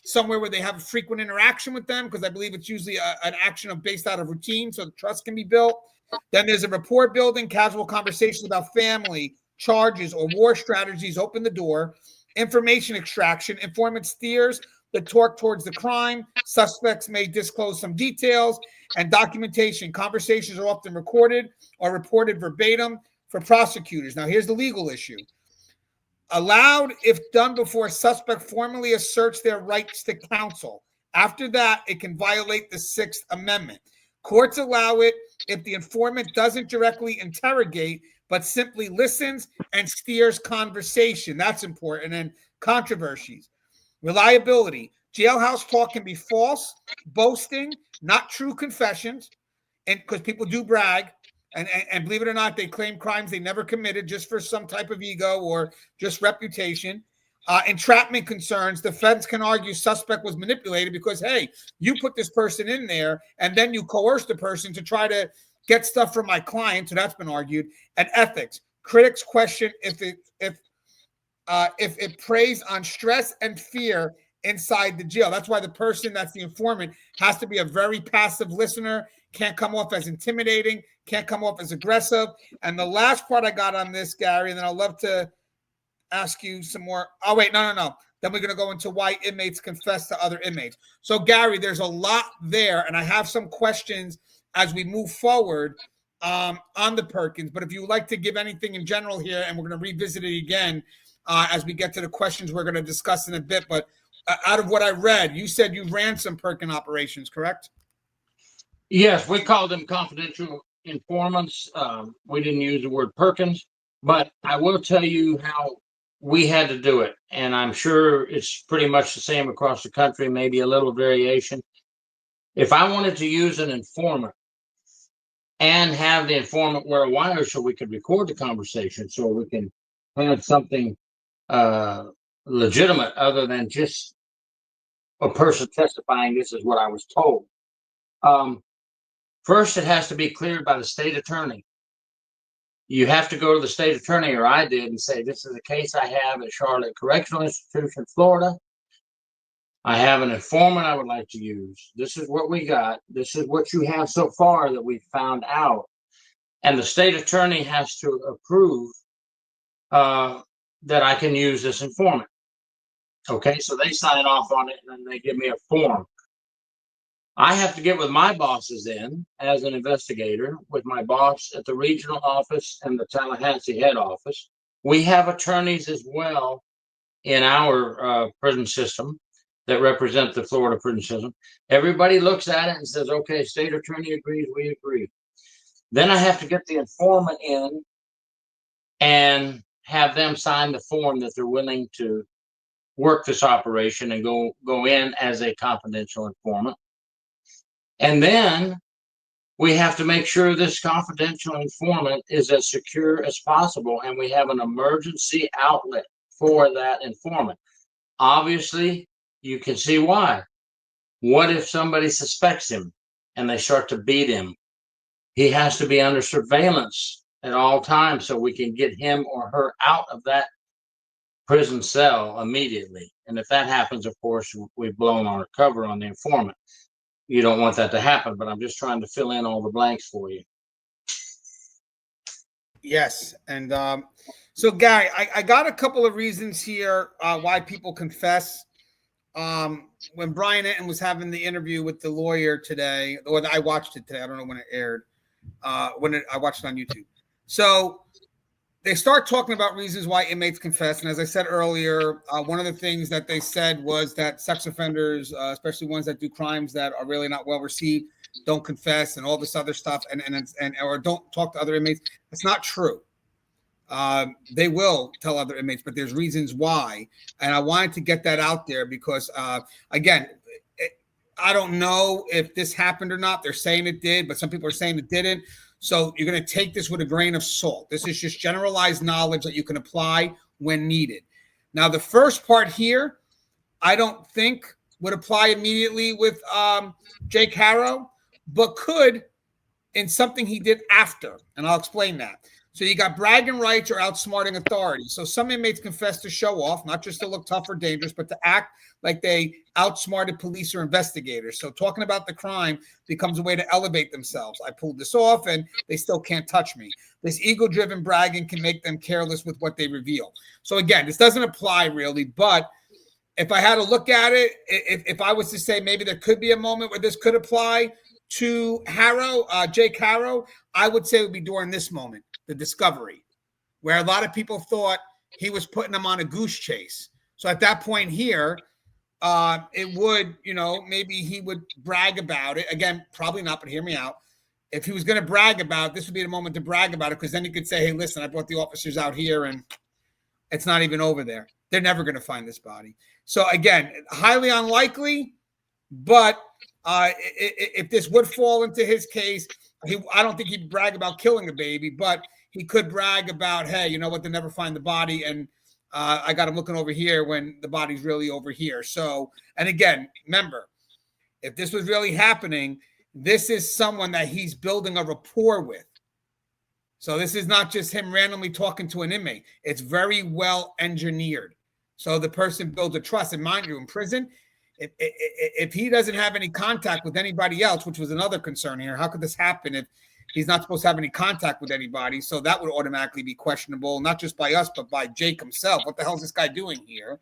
somewhere where they have a frequent interaction with them, because I believe it's usually an action based out of routine, so the trust can be built. Then there's a rapport building, casual conversations about family, charges, or war strategies open the door. Information extraction, informant steers the torque towards the crime. Suspects may disclose some details. And documentation, conversations are often recorded or reported verbatim for prosecutors. Now, here's the legal issue. Allowed if done before a suspect formally asserts their rights to counsel. After that, it can violate the Sixth Amendment. Courts allow it if the informant doesn't directly interrogate, but simply listens and steers conversation. That's important. And controversies. Reliability. Jailhouse talk can be false, boasting, not true confessions, and because people do brag, and believe it or not, they claim crimes they never committed just for some type of ego or just reputation. Entrapment concerns, defense can argue suspect was manipulated because, hey, you put this person in there and then you coerced the person to try to get stuff from my client, so that's been argued. And ethics, critics question if it preys on stress and fear inside the jail. That's why the person that's the informant has to be a very passive listener, can't come off as intimidating, can't come off as aggressive. And the last part I got on this, Gary, and then I'd love to ask you some more. Oh, wait, no. Then we're going to go into why inmates confess to other inmates. So, Gary, there's a lot there, and I have some questions as we move forward on the Perkins. But if you would like to give anything in general here, and we're going to revisit it again as we get to the questions we're going to discuss in a bit. But out of what I read, you said you ran some Perkins operations, correct? Yes, we called them confidential informants. We didn't use the word Perkins, but I will tell you how we had to do it. And I'm sure it's pretty much the same across the country, maybe a little variation. If I wanted to use an informant and have the informant wear a wire so we could record the conversation, so we can had something legitimate other than just a person testifying, this is what I was told. First, it has to be cleared by the state attorney. You have to go to the state attorney, or I did, and say, this is a case I have at Charlotte Correctional Institution, Florida. I have an informant I would like to use. This is what we got. This is what you have so far that we found out. And the state attorney has to approve that I can use this informant. Okay, so they sign off on it, and then they give me a form. I have to get with my bosses then, as an investigator, with my boss at the regional office and the Tallahassee head office. We have attorneys as well in our prison system that represent the Florida prison system. Everybody looks at it and says, okay, state attorney agrees, we agree. Then I have to get the informant in and have them sign the form that they're willing to work this operation and go in as a confidential informant. And then we have to make sure this confidential informant is as secure as possible, and we have an emergency outlet for that informant. Obviously, you can see why. What if somebody suspects him and they start to beat him? He has to be under surveillance at all times so we can get him or her out of that prison cell immediately. And if that happens, of course, we've blown our cover on the informant. You don't want that to happen, but I'm just trying to fill in all the blanks for you. Yes. And so, Gary, I got a couple of reasons here why people confess. When Brian Enton was having the interview with the lawyer today, or I watched it today, I don't know when it aired, I watched it on YouTube. So they start talking about reasons why inmates confess. And as I said earlier, one of the things that they said was that sex offenders, especially ones that do crimes that are really not well received, don't confess and all this other stuff and or don't talk to other inmates. It's not true. They will tell other inmates, but there's reasons why. And I wanted to get that out there because, again, I don't know if this happened or not. They're saying it did, but some people are saying it didn't. So you're going to take this with a grain of salt. This is just generalized knowledge that you can apply when needed. Now, the first part here, I don't think would apply immediately with Jake Haro, but could in something he did after. And I'll explain that. So you got bragging rights or outsmarting authority. So some inmates confess to show off, not just to look tough or dangerous, but to act like they outsmarted police or investigators. So talking about the crime becomes a way to elevate themselves. I pulled this off and they still can't touch me. This ego-driven bragging can make them careless with what they reveal. So again, this doesn't apply really, but if I had to look at it, if I was to say maybe there could be a moment where this could apply to Haro, Jake Haro, I would say it would be during this moment, the discovery, where a lot of people thought he was putting them on a goose chase. So at that point here, it would, maybe he would brag about it. Again, probably not, but hear me out. If he was going to brag about it, this would be the moment to brag about it, because then he could say, hey, listen, I brought the officers out here and it's not even over there. They're never going to find this body. So again, highly unlikely, but if this would fall into his case, I don't think he'd brag about killing a baby, but he could brag about, hey, you know what, they never find the body, and I got him looking over here when the body's really over here. So, and again, remember, if this was really happening, this is someone that he's building a rapport with. So this is not just him randomly talking to an inmate. It's very well engineered. So the person builds a trust. And mind you, in prison, if he doesn't have any contact with anybody else, which was another concern here, how could this happen if he's not supposed to have any contact with anybody? So that would automatically be questionable, not just by us, but by Jake himself. What the hell is this guy doing here?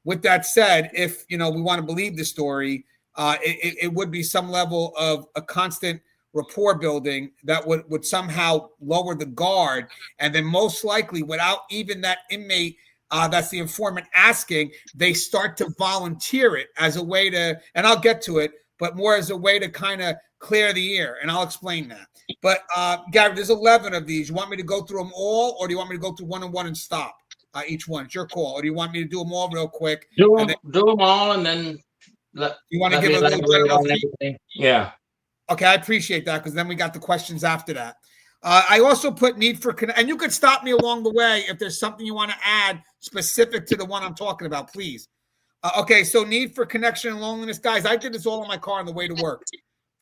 With that said, if we want to believe the story, it would be some level of a constant rapport building that would somehow lower the guard, and then most likely, without even that inmate that's the informant asking, they start to volunteer it as a way to, and I'll get to it, but more as a way to kind of clear the air, and I'll explain that. But Gary, there's 11 of these. You want me to go through them all, or do you want me to go through one and one and stop each one? It's your call. Or do you want me to do them all real quick? Do them all, and then you want to give a little general everything? Yeah. Okay, I appreciate that, because then we got the questions after that. I also put need for and you could stop me along the way if there's something you want to add specific to the one I'm talking about, please. Okay, so need for connection and loneliness, guys. I did this all in my car on the way to work.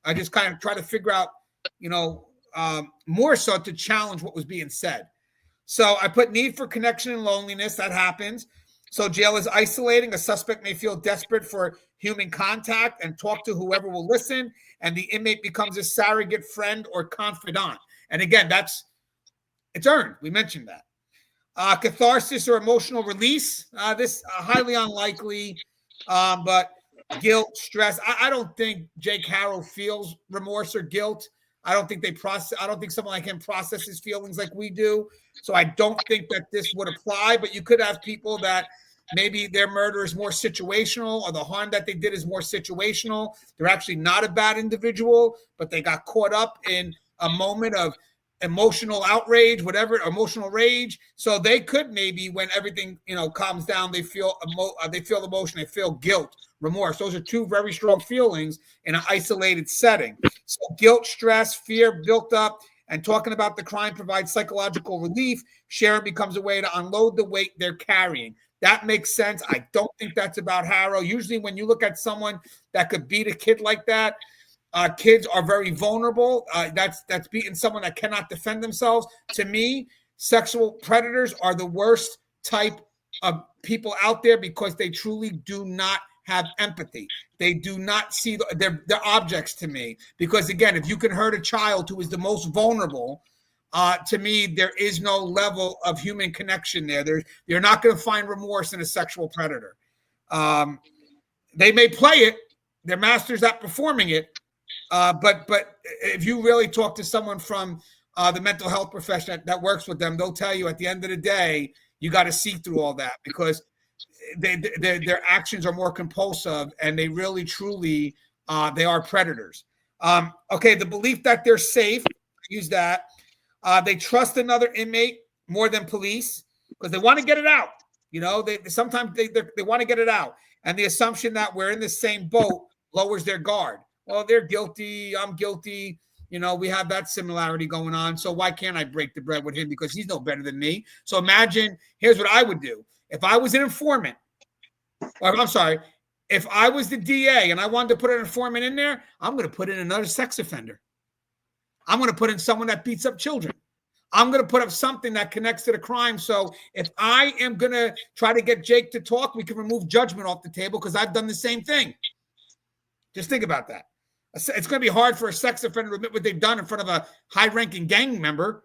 I just kind of try to figure out, more so to challenge what was being said. So I put need for connection and loneliness. That happens. So jail is isolating. A suspect may feel desperate for human contact and talk to whoever will listen, and the inmate becomes a surrogate friend or confidant. And again, it's earned. We mentioned that. Catharsis or emotional release. This highly unlikely, but guilt, stress. I don't think Jake Haro feels remorse or guilt. I don't think someone like him processes feelings like we do. So I don't think that this would apply. But you could have people that maybe their murder is more situational, or the harm that they did is more situational. They're actually not a bad individual, but they got caught up in a moment of emotional outrage, whatever, emotional rage. So they could maybe, when everything calms down, they feel emotion, they feel guilt, remorse. Those are two very strong feelings in an isolated setting. So guilt, stress, fear built up, and talking about the crime provides psychological relief. Sharing becomes a way to unload the weight they're carrying. That makes sense. I don't think that's about Haro. Usually when you look at someone that could beat a kid like that, kids are very vulnerable. That's beating someone that cannot defend themselves. To me, sexual predators are the worst type of people out there because they truly do not have empathy. They do not see they're objects to me. Because again, if you can hurt a child who is the most vulnerable, to me, there is no level of human connection there. You're not going to find remorse in a sexual predator. They may play it; they're masters at performing it. But if you really talk to someone from the mental health profession that works with them, they'll tell you at the end of the day, you got to see through all that, because their actions are more compulsive, and they really, truly, they are predators. Okay, the belief that they're safe, use that. They trust another inmate more than police because they want to get it out. Sometimes they want to get it out. And the assumption that we're in the same boat lowers their guard. Well, they're guilty. I'm guilty. We have that similarity going on. So why can't I break the bread with him? Because he's no better than me. So imagine, here's what I would do. If I was an informant, or I'm sorry, if I was the DA and I wanted to put an informant in there, I'm going to put in another sex offender. I'm going to put in someone that beats up children. I'm going to put up something that connects to the crime. So if I am going to try to get Jake to talk, we can remove judgment off the table because I've done the same thing. Just think about that. It's going to be hard for a sex offender to admit what they've done in front of a high-ranking gang member.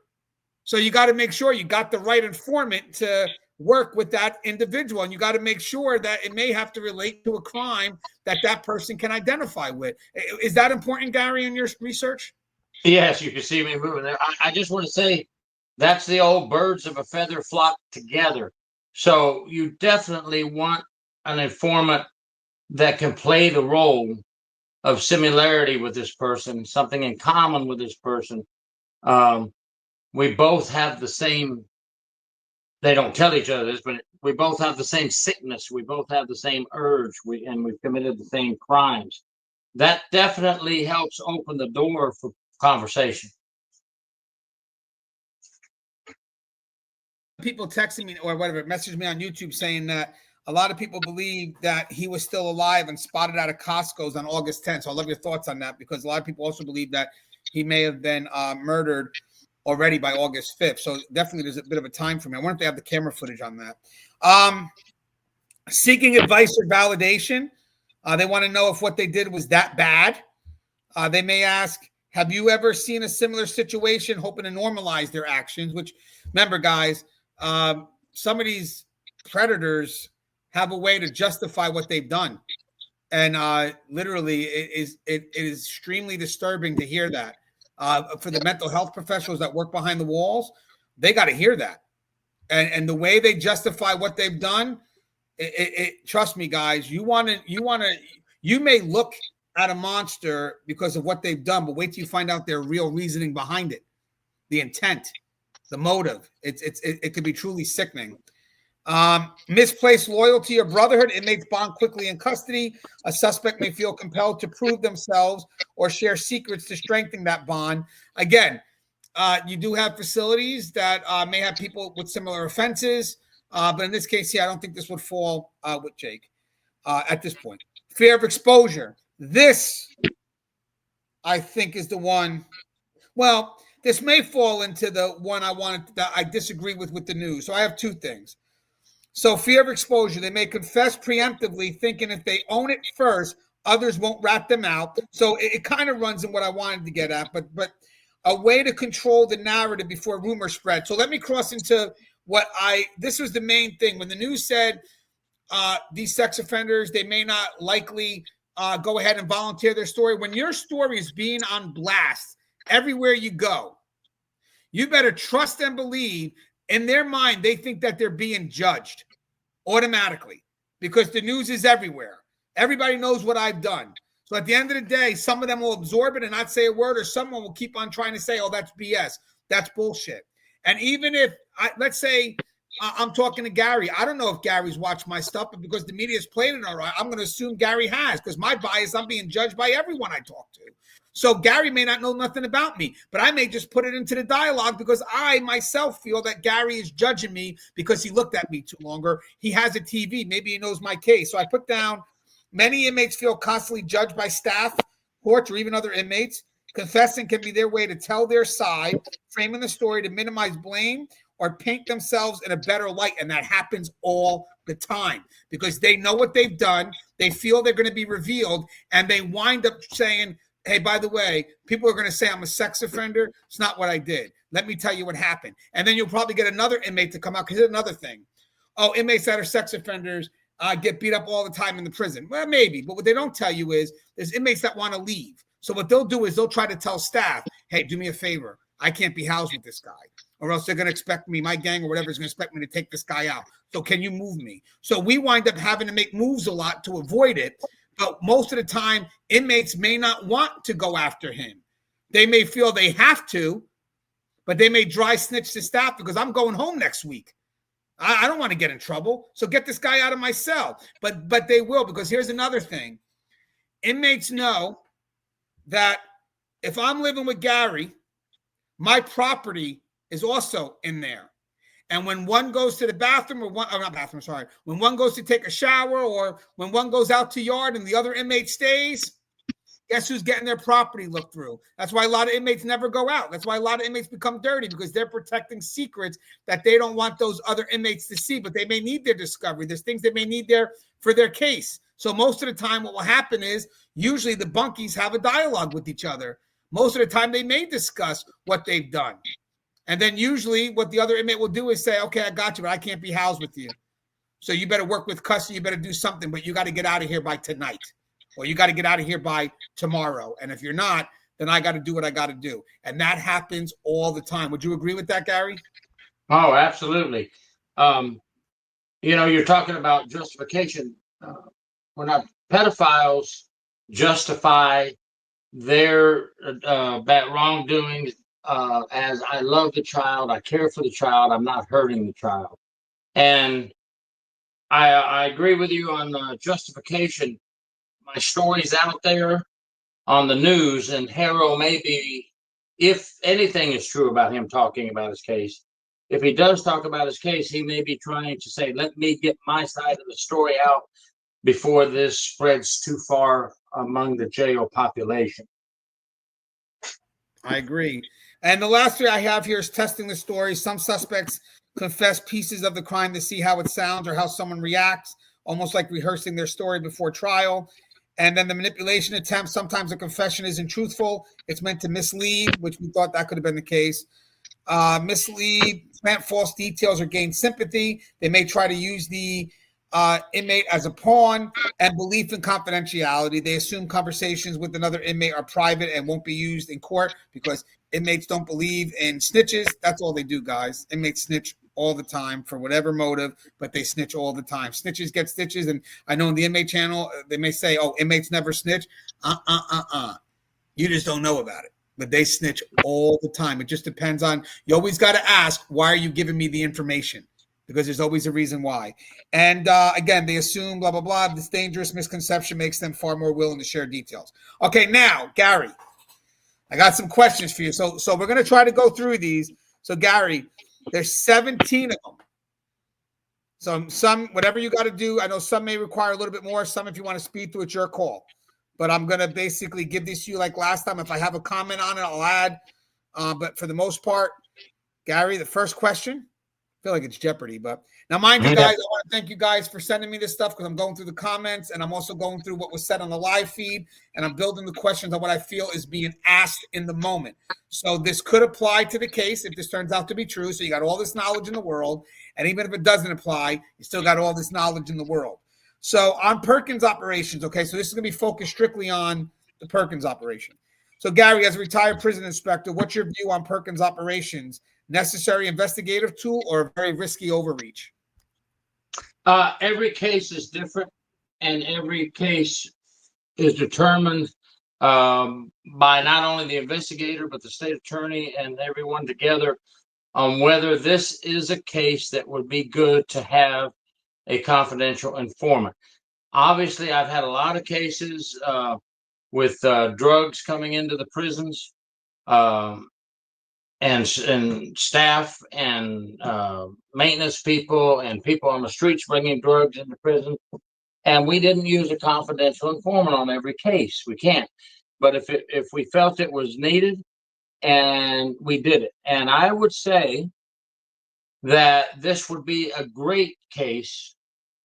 So you got to make sure you got the right informant to work with that individual. And you got to make sure that it may have to relate to a crime that person can identify with. Is that important, Gary, in your research? Yes, you can see me moving there. I just want to say that's the old birds of a feather flock together. So you definitely want an informant that can play the role of similarity with this person, something in common with this person. We both have the same, they don't tell each other this, but we both have the same sickness. We both have the same urge, and we've committed the same crimes. That definitely helps open the door for conversation. People texting me or whatever, message me on YouTube saying that a lot of people believe that he was still alive and spotted out of Costco's on August 10th. So I love your thoughts on that, because a lot of people also believe that he may have been murdered already by August 5th. So definitely there's a bit of a time for me. I wonder if they have the camera footage on that. Seeking advice or validation. They want to know if what they did was that bad. They may ask, have you ever seen a similar situation, hoping to normalize their actions? Which, remember, guys, some of these predators have a way to justify what they've done. And literally, it is extremely disturbing to hear that. For the mental health professionals that work behind the walls, they got to hear that. And the way they justify what they've done, trust me, guys, you may look at a monster because of what they've done, but wait till you find out their real reasoning behind it, the intent, the motive. It could be truly sickening. Misplaced loyalty or brotherhood. Inmates bond quickly in custody. A suspect may feel compelled to prove themselves or share secrets to strengthen that bond. Again, You do have facilities that may have people with similar offenses, but in this case, I don't think this would fall with Jake at this point. Fear of exposure. This, I think, is the one. Well, this may fall into the one that I disagree with the news. So I have two things. So fear of exposure. They may confess preemptively, thinking if they own it first, others won't rat them out. So it kind of runs in what I wanted to get at, but a way to control the narrative before rumors spread. So let me cross into this was the main thing. When the news said these sex offenders, they may not likely go ahead and volunteer their story. When your story is being on blast everywhere you go, you better trust and believe. In their mind, they think that they're being judged automatically because the news is everywhere. Everybody knows what I've done. So at the end of the day, some of them will absorb it and not say a word, or someone will keep on trying to say, oh, that's BS. That's bullshit. And even if, let's say I'm talking to Gary. I don't know if Gary's watched my stuff, but because the media's played it all right, I'm going to assume Gary has, because my bias, I'm being judged by everyone I talk to. So Gary may not know nothing about me, but I may just put it into the dialogue because I myself feel that Gary is judging me because he looked at me too longer. He has a TV. Maybe he knows my case. So I put down, many inmates feel constantly judged by staff, courts, or even other inmates. Confessing can be their way to tell their side, framing the story to minimize blame or paint themselves in a better light. And that happens all the time because they know what they've done. They feel they're going to be revealed, and they wind up saying, hey, by the way, people are going to say I'm a sex offender. It's not what I did. Let me tell you what happened. And then you'll probably get another inmate to come out, because here's another thing. Oh, inmates that are sex offenders get beat up all the time in the prison. Well, maybe. But what they don't tell you is there's inmates that want to leave. So what they'll do is they'll try to tell staff, hey, do me a favor. I can't be housed with this guy, or else they're going to expect me, my gang or whatever is going to expect me to take this guy out. So can you move me? So we wind up having to make moves a lot to avoid it. But most of the time, inmates may not want to go after him. They may feel they have to, but they may dry snitch to staff because I'm going home next week. I don't want to get in trouble. So get this guy out of my cell. But they will, because here's another thing. Inmates know that if I'm living with Gary, my property is also in there. And when one goes to the bathroom, when one goes to take a shower, or when one goes out to yard and the other inmate stays, guess who's getting their property looked through? That's why a lot of inmates never go out. That's why a lot of inmates become dirty, because they're protecting secrets that they don't want those other inmates to see, but they may need their discovery. There's things they may need there for their case. So most of the time what will happen is usually the bunkies have a dialogue with each other. Most of the time they may discuss what they've done. And then usually what the other inmate will do is say, okay, I got you, but I can't be housed with you. So you better work with custody. You better do something, but you got to get out of here by tonight, or you got to get out of here by tomorrow. And if you're not, then I got to do what I got to do. And that happens all the time. Would you agree with that, Gary? Oh, absolutely. You're talking about justification. When pedophiles justify their bad wrongdoings, as I love the child, I care for the child, I'm not hurting the child. And I agree with you on justification. My story's out there on the news, and Haro may be, if anything is true about him talking about his case, if he does talk about his case, he may be trying to say, let me get my side of the story out before this spreads too far among the jail population. I agree. And the last three I have here is testing the story. Some suspects confess pieces of the crime to see how it sounds or how someone reacts, almost like rehearsing their story before trial. And then the manipulation attempt, sometimes a confession isn't truthful. It's meant to mislead, which we thought that could have been the case. Mislead, plant false details or gain sympathy. They may try to use the inmate as a pawn. And belief in confidentiality. They assume conversations with another inmate are private and won't be used in court because inmates don't believe in snitches. That's all they do, guys. Inmates snitch all the time for whatever motive, but they snitch all the time. Snitches get stitches. And I know in the inmate channel, they may say, oh, inmates never snitch. You just don't know about it. But they snitch all the time. It just depends on, you always got to ask, why are you giving me the information? Because there's always a reason why. And again, they assume blah, blah, blah. This dangerous misconception makes them far more willing to share details. Okay, now, Gary, I got some questions for you. So we're going to try to go through these. So Gary, there's 17 of them. So some, whatever you got to do, I know some may require a little bit more. Some, if you want to speed through, it's your call. But I'm going to basically give these to you like last time. If I have a comment on it, I'll add. But for the most part, Gary, the first question, I feel like it's Jeopardy, but now mind you guys, I want to thank you guys for sending me this stuff because I'm going through the comments and I'm also going through what was said on the live feed and I'm building the questions on what I feel is being asked in the moment. So this could apply to the case if this turns out to be true. So you got all this knowledge in the world. And even if it doesn't apply, you still got all this knowledge in the world. So on Perkins operations, okay, so this is going to be focused strictly on the Perkins operation. So Gary, as a retired prison inspector, what's your view on Perkins operations? Necessary investigative tool or a very risky overreach? Every case is different, and every case is determined by not only the investigator, but the state attorney and everyone together on whether this is a case that would be good to have a confidential informant. Obviously, I've had a lot of cases with drugs coming into the prisons. And staff and maintenance people and people on the streets bringing drugs into prison. And we didn't use a confidential informant on every case. We can't. But if we felt it was needed, and we did it. And I would say that this would be a great case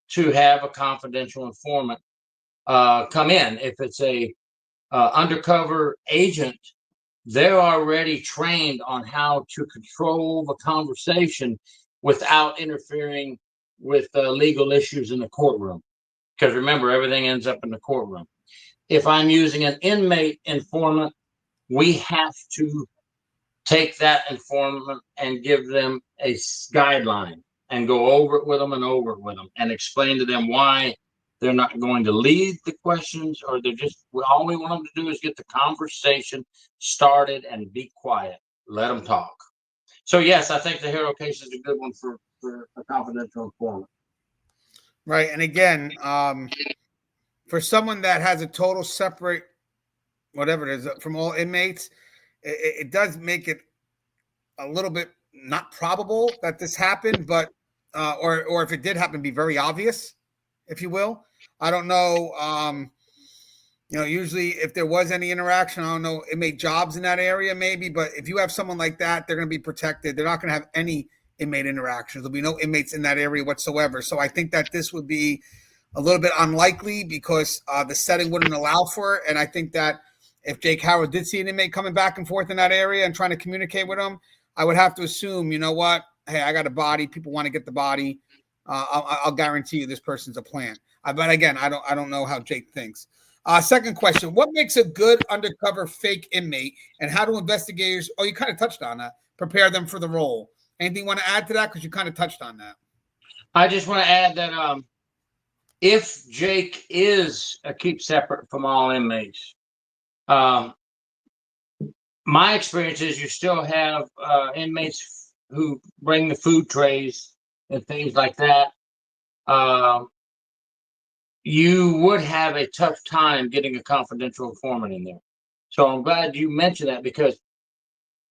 to have a confidential informant come in. If it's a undercover agent, they're already trained on how to control the conversation without interfering with legal issues in the courtroom. Because remember, everything ends up in the courtroom. If I'm using an inmate informant, we have to take that informant and give them a guideline and go over it with them and explain to them why they're not going to lead the questions, or they're just, all we want them to do is get the conversation started and be quiet. Let them talk. So yes, I think the Haro case is a good one for a confidential informant. Right. And again, for someone that has a total separate, whatever it is, from all inmates, it does make it a little bit not probable that this happened, but or if it did happen, be very obvious, if you will. I don't know. Usually if there was any interaction, I don't know, inmate jobs in that area maybe, but if you have someone like that, they're going to be protected. They're not going to have any inmate interactions. There'll be no inmates in that area whatsoever. So I think that this would be a little bit unlikely because the setting wouldn't allow for it. And I think that if Jake Haro did see an inmate coming back and forth in that area and trying to communicate with him, I would have to assume, you know what? Hey, I got a body. People want to get the body. I'll guarantee you this person's a plan. But again, I don't know how Jake thinks. Second question: what makes a good undercover fake inmate, and how do investigators? Oh, you kind of touched on that. Prepare them for the role. Anything you want to add to that? Because you kind of touched on that. I just want to add that if Jake is keep separate from all inmates, my experience is you still have inmates who bring the food trays and things like that. You would have a tough time getting a confidential informant in there. So I'm glad you mentioned that, because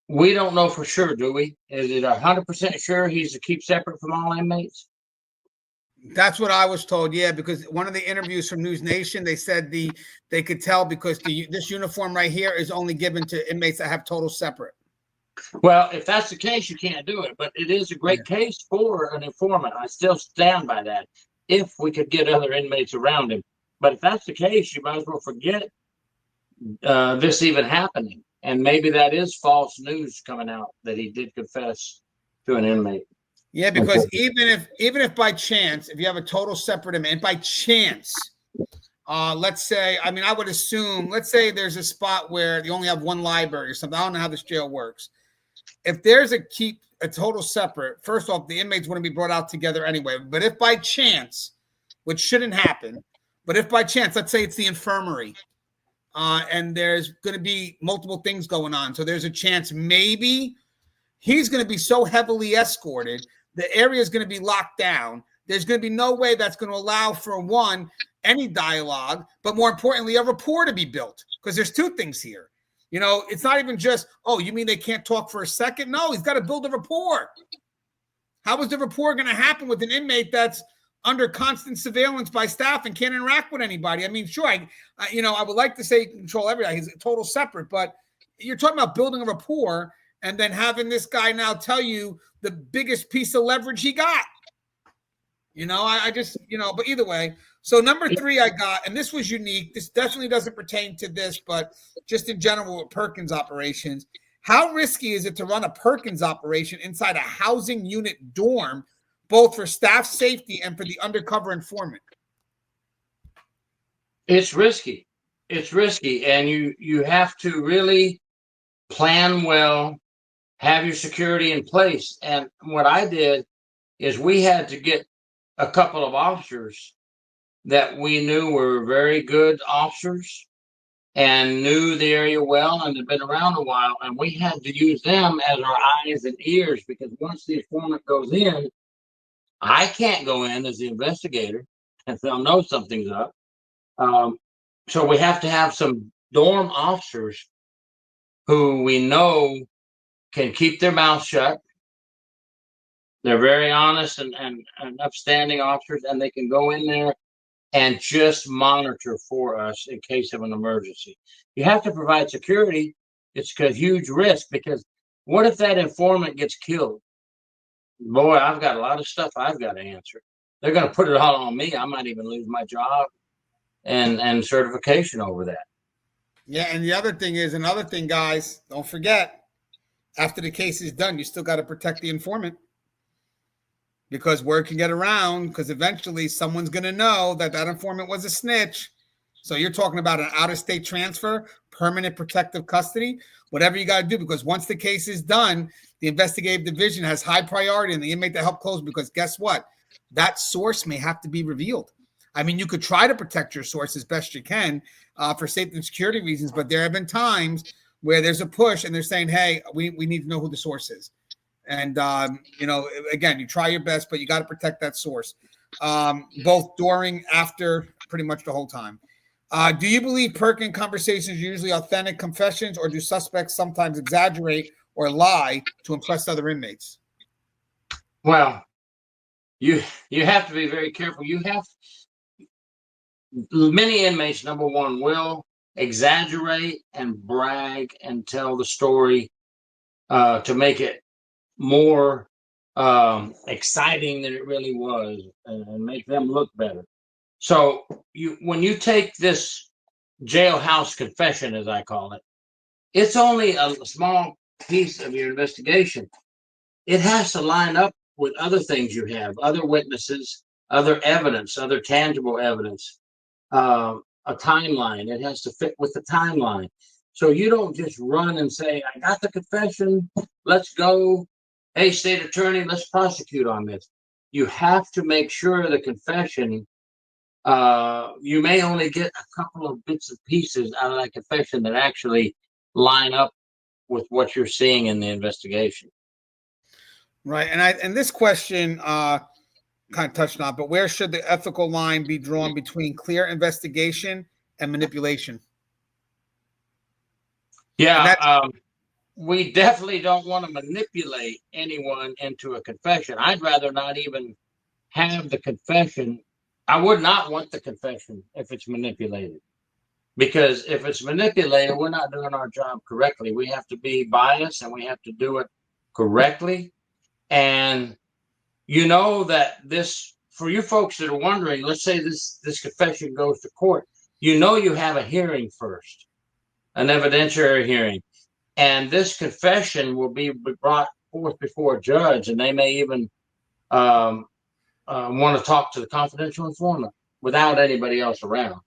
we don't know for sure, do we? Is it 100% sure he's to keep separate from all inmates? That's what I was told, yeah, because one of the interviews from News Nation, they said they could tell because this uniform right here is only given to inmates that have total separate. Well, if that's the case, you can't do it, but it is a great case for an informant. I still stand by that, if we could get other inmates around him. But if that's the case, you might as well forget this even happening. And maybe that is false news coming out that he did confess to an inmate. Yeah, because even if by chance, if you have a total separate inmate, and by chance, let's say, I mean, I would assume, let's say there's a spot where you only have one library or something. I don't know how this jail works. If there's a total separate, first off, the inmates wouldn't be brought out together anyway. But if by chance, which shouldn't happen, but if by chance, let's say it's the infirmary, and there's going to be multiple things going on. So there's a chance maybe he's going to be so heavily escorted, the area is going to be locked down. There's going to be no way that's going to allow for any dialogue, but more importantly, a rapport to be built. Because there's two things here. You know, it's not even just, oh, you mean they can't talk for a second? No, he's got to build a rapport. How is the rapport going to happen with an inmate that's under constant surveillance by staff and can't interact with anybody? I mean, sure, I would like to say control everything. He's a total separate, but you're talking about building a rapport and then having this guy now tell you the biggest piece of leverage he got. You know, I just, but either way. So number 3 I got, and this was unique. This definitely doesn't pertain to this, but just in general with Perkins operations. How risky is it to run a Perkins operation inside a housing unit dorm, both for staff safety and for the undercover informant? It's risky. It's risky. And you have to really plan well, have your security in place. And what I did is we had to get a couple of officers that we knew were very good officers and knew the area well and had been around a while. And we had to use them as our eyes and ears, because once the informant goes in, I can't go in as the investigator and they'll know something's up. So we have to have some dorm officers who we know can keep their mouth shut. They're very honest and upstanding officers, and they can go in there and just monitor for us in case of an emergency. You have to provide security. It's a huge risk, because what if that informant gets killed? Boy, I've got a lot of stuff I've got to answer. They're going to put it all on me. I might even lose my job and certification over that. Yeah, and the other thing is, guys, don't forget, after the case is done, you still got to protect the informant. Because word can get around, because eventually someone's going to know that informant was a snitch. So you're talking about an out-of-state transfer, permanent protective custody, whatever you got to do, because once the case is done, the investigative division has high priority and the inmate to help close, because guess what? That source may have to be revealed. I mean, you could try to protect your source as best you can for safety and security reasons, but there have been times where there's a push and they're saying, hey, we need to know who the source is. And, again, you try your best, but you got to protect that source, both during, after, pretty much the whole time. Do you believe Perkins conversations are usually authentic confessions, or do suspects sometimes exaggerate or lie to impress other inmates? Well, you have to be very careful. Many inmates, number one, will exaggerate and brag and tell the story to make it more exciting than it really was, and make them look better. So when you take this jailhouse confession, as I call it, it's only a small piece of your investigation. It has to line up with other things you have, other witnesses, other evidence, other tangible evidence, a timeline. It has to fit with the timeline. So you don't just run and say, I got the confession, let's go. Hey, state attorney, let's prosecute on this. You have to make sure the confession, you may only get a couple of bits and pieces out of that confession that actually line up with what you're seeing in the investigation. Right. And this question kind of touched on, but where should the ethical line be drawn between clear investigation and manipulation? Yeah. We definitely don't want to manipulate anyone into a confession. I'd rather not even have the confession. I would not want the confession if it's manipulated, because if it's manipulated, we're not doing our job correctly. We have to be biased and we have to do it correctly. And you know that this, for you folks that are wondering, let's say this confession goes to court, you have a hearing first, an evidentiary hearing. And this confession will be brought forth before a judge, and they may even want to talk to the confidential informant without anybody else around.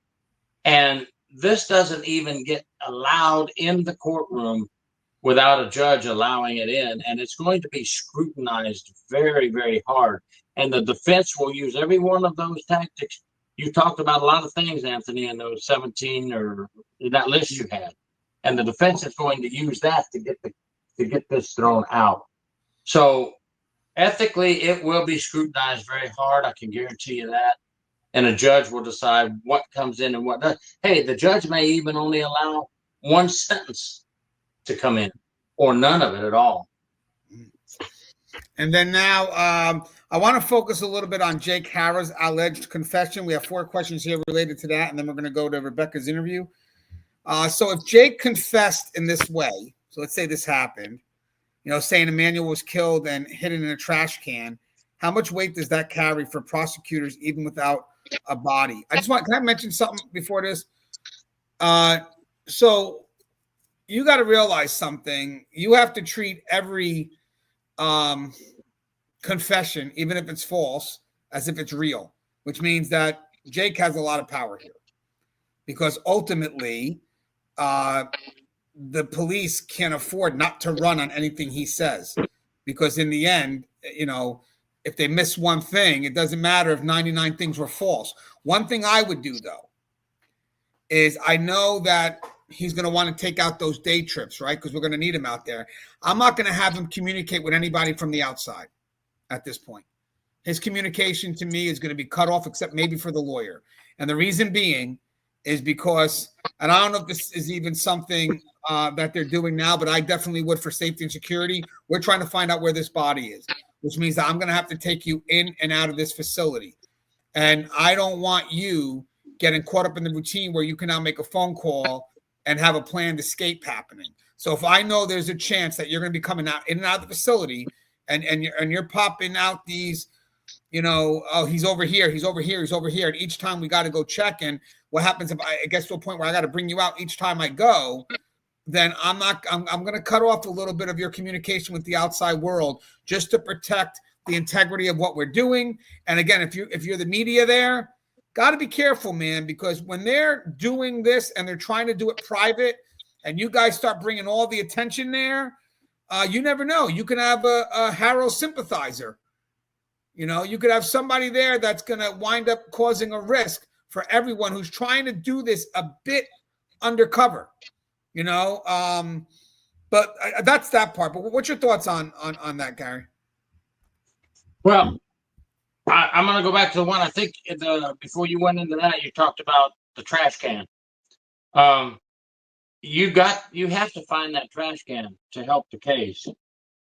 And this doesn't even get allowed in the courtroom without a judge allowing it in. And it's going to be scrutinized very, very hard. And the defense will use every one of those tactics. You talked about a lot of things, Anthony, in those 17 or that list you had. And the defense is going to use that to get this thrown out. So ethically, it will be scrutinized very hard. I can guarantee you that. And a judge will decide what comes in and what doesn't. Hey, the judge may even only allow one sentence to come in, or none of it at all. And then now I want to focus a little bit on Jake Haro's alleged confession. We have 4 questions here related to that, and then we're going to go to Rebecca's interview. So if Jake confessed in this way, so let's say this happened, saying Emmanuel was killed and hidden in a trash can, how much weight does that carry for prosecutors even without a body? Can I mention something before this? So you got to realize something. You have to treat every confession, even if it's false, as if it's real, which means that Jake has a lot of power here, because ultimately the police can't afford not to run on anything he says, because in the end, if they miss one thing, it doesn't matter if 99 things were false. One thing I would do, though, is I know that he's going to want to take out those day trips, right? Because we're going to need him out there. I'm not going to have him communicate with anybody from the outside at this point. His communication to me is going to be cut off, except maybe for the lawyer. And the reason being is because, and I don't know if this is even something that they're doing now, but I definitely would for safety and security. We're trying to find out where this body is, which means that I'm going to have to take you in and out of this facility. And I don't want you getting caught up in the routine where you can now make a phone call and have a planned escape happening. So if I know there's a chance that you're going to be coming out in and out of the facility and you're popping out these, oh, he's over here, he's over here, he's over here. And each time we got to go check. And what happens if I get to a point where I got to bring you out each time I go, then I'm going to cut off a little bit of your communication with the outside world just to protect the integrity of what we're doing. And again, if you're the media there, got to be careful, man, because when they're doing this and they're trying to do it private and you guys start bringing all the attention there, you never know. You can have a Haro sympathizer. You could have somebody there that's going to wind up causing a risk for everyone who's trying to do this a bit undercover, but that's that part. But what's your thoughts on that, Gary? Well, I'm going to go back to the one, I think before you went into that, you talked about the trash can. You have to find that trash can to help the case.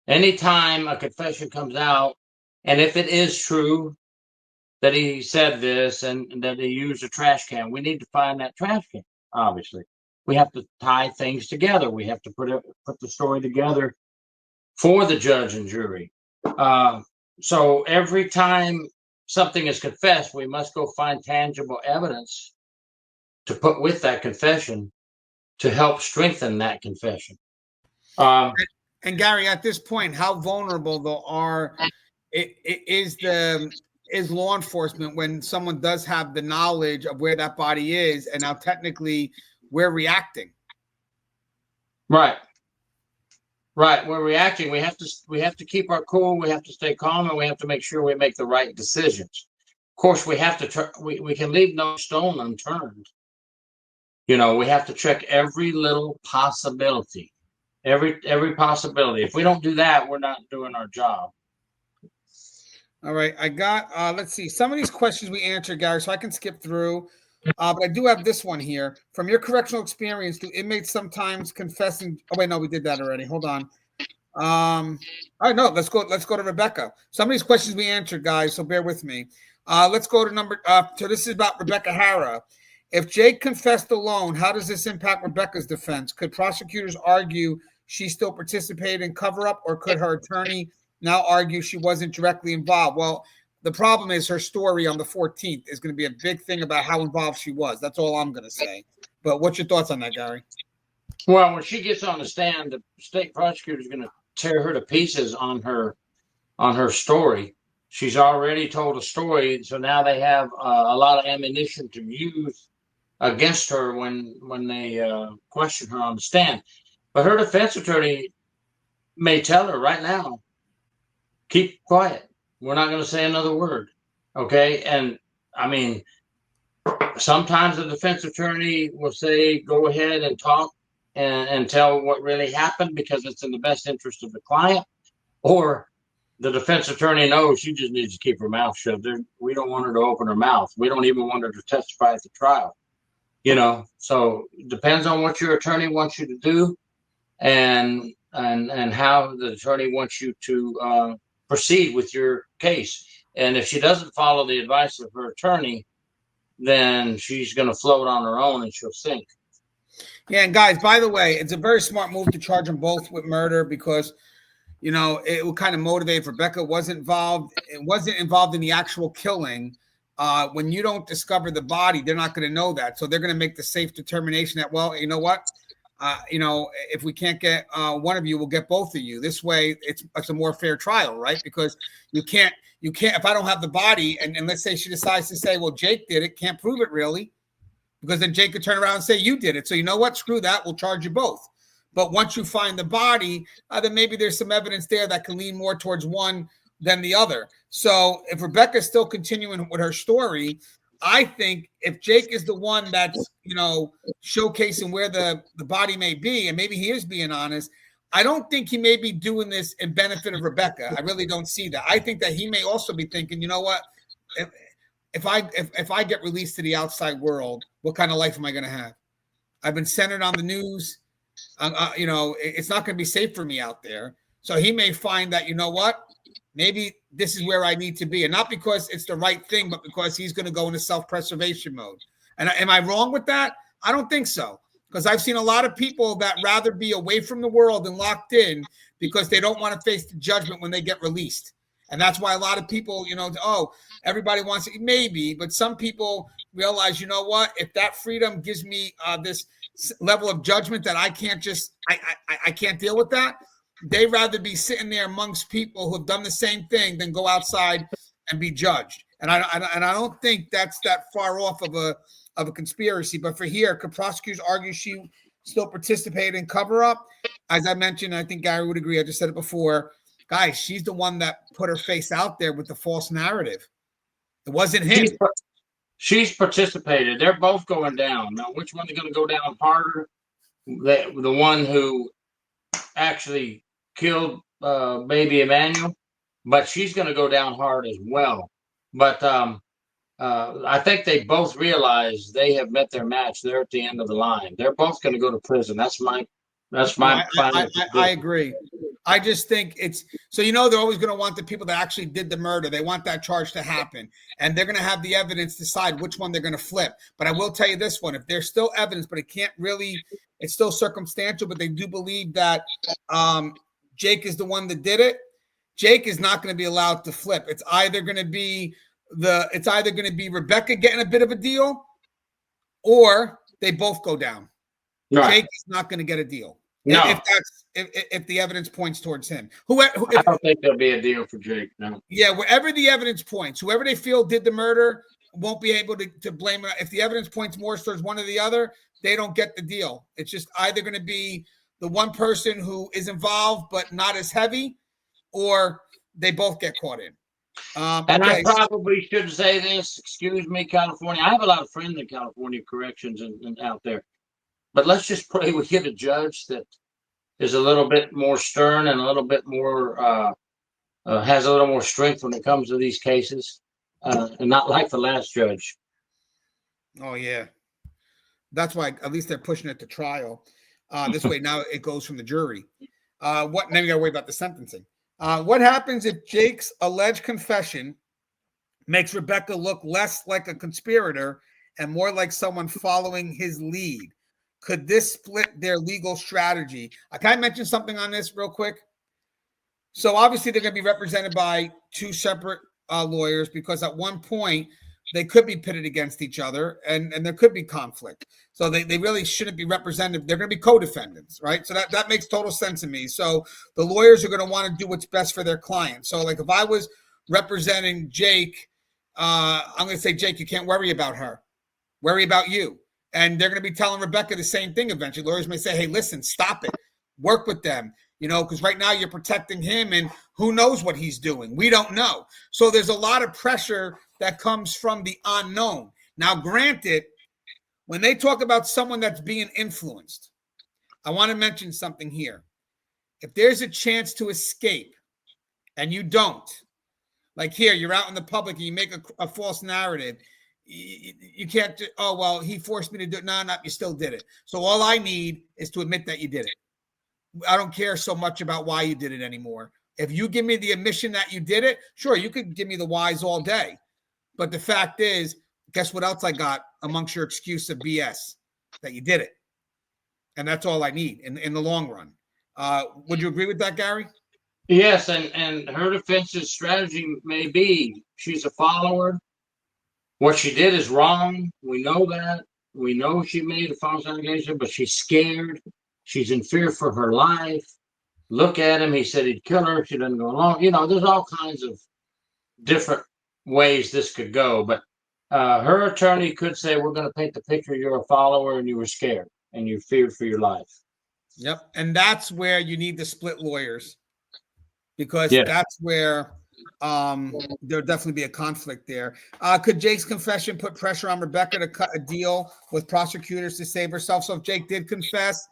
Anytime a confession comes out, and if it is true that he said this and that he used a trash can, we need to find that trash can, obviously. We have to tie things together. We have to put the story together for the judge and jury. So every time something is confessed, we must go find tangible evidence to put with that confession to help strengthen that confession. And Gary, at this point, how vulnerable is law enforcement when someone does have the knowledge of where that body is, and now technically we're reacting? Right. We're reacting. We have to keep our cool. We have to stay calm, and we have to make sure we make the right decisions. Of course, we have to. We can leave no stone unturned. We have to check every little possibility, every possibility. If we don't do that, we're not doing our job. All right, I got. Let's see. Some of these questions we answered, Gary, so I can skip through. But I do have this one here. From your correctional experience, do inmates sometimes confess? Oh wait, no, we did that already. Hold on. All right, no, let's go to Rebecca. Some of these questions we answered, guys, so bear with me. Let's go to number. So this is about Rebecca Haro. If Jake confessed alone, how does this impact Rebecca's defense? Could prosecutors argue she still participated in cover-up, or could her attorney now argue she wasn't directly involved? Well, the problem is her story on the 14th is going to be a big thing about how involved she was. That's all I'm going to say. But what's your thoughts on that, Gary? Well, when she gets on the stand, the state prosecutor is going to tear her to pieces on her story. She's already told a story, so now they have a lot of ammunition to use against her when they question her on the stand. But her defense attorney may tell her right now, keep quiet. We're not going to say another word. Okay. And I mean, sometimes the defense attorney will say, go ahead and talk and tell what really happened because it's in the best interest of the client. Or the defense attorney knows she just needs to keep her mouth shut. We don't want her to open her mouth. We don't even want her to testify at the trial. So it depends on what your attorney wants you to do. and how the attorney wants you to proceed with your case. And if she doesn't follow the advice of her attorney, then she's going to float on her own and she'll sink. Yeah, and guys, by the way, it's a very smart move to charge them both with murder because, you know, it would kind of motivate. If Rebecca wasn't involved, it wasn't involved in the actual killing. When you don't discover the body, they're not going to know that. So they're going to make the safe determination that, well, you know what? You know, if we can't get one of you, we'll get both of you. This way, it's a more fair trial, right? Because you can't, if I don't have the body, and let's say she decides to say, well, Jake did it, can't prove it really, because then Jake could turn around and say, you did it. So you know what? Screw that. We'll charge you both. But once you find the body, then maybe there's some evidence there that can lean more towards one than the other. So if Rebecca's still continuing with her story, I think if Jake is the one that's, you know, showcasing where the body may be, and maybe he is being honest, I don't think he may be doing this in benefit of Rebecca. I really don't see that. I think that he may also be thinking, you know what, if I get released to the outside world, what kind of life am I going to have? I've been centered on the news. You know, it's not going to be safe for me out there. So he may find that, you know what, maybe this is where I need to be. And not because it's the right thing, but because he's going to go into self-preservation mode. And am I wrong with that? I don't think so. Because I've seen a lot of people that rather be away from the world and locked in because they don't want to face the judgment when they get released. And that's why a lot of people, you know, oh, everybody wants it. Maybe, but some people realize, you know what, if that freedom gives me this level of judgment that I can't just, I can't deal with that, they rather be sitting there amongst people who have done the same thing than go outside and be judged. And I don't think that's that far off of a conspiracy. But for here, could prosecutors argue she still participated in cover up? As I mentioned, I think Gary would agree. I just said it before. Guys, she's the one that put her face out there with the false narrative. It wasn't him. She's participated. They're both going down. Now, which one is going to go down harder? The one who actually killed baby Emmanuel, but she's going to go down hard as well. But I think they both realize they have met their match. They're at the end of the line. They're both going to go to prison. That's my final. I agree. I just think it's so, you know, they're always going to want the people that actually did the murder. They want that charge to happen, and they're going to have the evidence decide which one they're going to flip. But I will tell you this one: if there's still evidence, but it can't really, it's still circumstantial, but they do believe that Jake is the one that did it. Jake is not going to be allowed to flip. It's either going to be Rebecca getting a bit of a deal, or they both go down. Right. Jake is not going to get a deal. No, if the evidence points towards him. I don't think there'll be a deal for Jake. No. Yeah, wherever the evidence points, whoever they feel did the murder won't be able to blame it. If the evidence points more towards one or the other, they don't get the deal. It's just either going to be the one person who is involved but not as heavy, or they both get caught in. And okay. I probably should say this. Excuse me, California. I have a lot of friends in California corrections and out there. But let's just pray we get a judge that is a little bit more stern and a little bit more has a little more strength when it comes to these cases, and not like the last judge. Oh yeah, that's why at least they're pushing it to trial. This way now it goes from the jury. Now you got to worry about the sentencing. What happens if Jake's alleged confession makes Rebecca look less like a conspirator and more like someone following his lead? Could this split their legal strategy? Can I mention something on this real quick? So obviously they're going to be represented by two separate lawyers, because at one point they could be pitted against each other and there could be conflict. So they really shouldn't be represented. They're going to be co-defendants, right? So that makes total sense to me. So the lawyers are going to want to do what's best for their client. So like if I was representing Jake, I'm going to say, Jake, you can't worry about her. Worry about you. And they're going to be telling Rebecca the same thing eventually. Lawyers may say, hey, listen, stop it. Work with them, you know, because right now you're protecting him and who knows what he's doing. We don't know. So there's a lot of pressure that comes from the unknown. Now, granted, when they talk about someone that's being influenced, I want to mention something here. If there's a chance to escape and you don't, like here, you're out in the public and you make a false narrative, you can't, he forced me to do it. No, you still did it. So all I need is to admit that you did it. I don't care so much about why you did it anymore. If you give me the admission that you did it, sure, you could give me the whys all day. But the fact is, guess what else I got amongst your excuse of BS? That you did it. And that's all I need in the long run. Would you agree with that, Gary? Yes, and her defensive strategy may be she's a follower. What she did is wrong. We know that. We know she made a false allegation, but she's scared. She's in fear for her life. Look at him. He said he'd kill her. She doesn't go along. There's all kinds of different ways this could go. But her attorney could say, we're going to paint the picture. You're a follower and you were scared and you feared for your life. Yep. And that's where you need to split lawyers, because Yeah. that's where there'll definitely be a conflict there. Could Jake's confession put pressure on Rebecca to cut a deal with prosecutors to save herself? So if Jake did confess,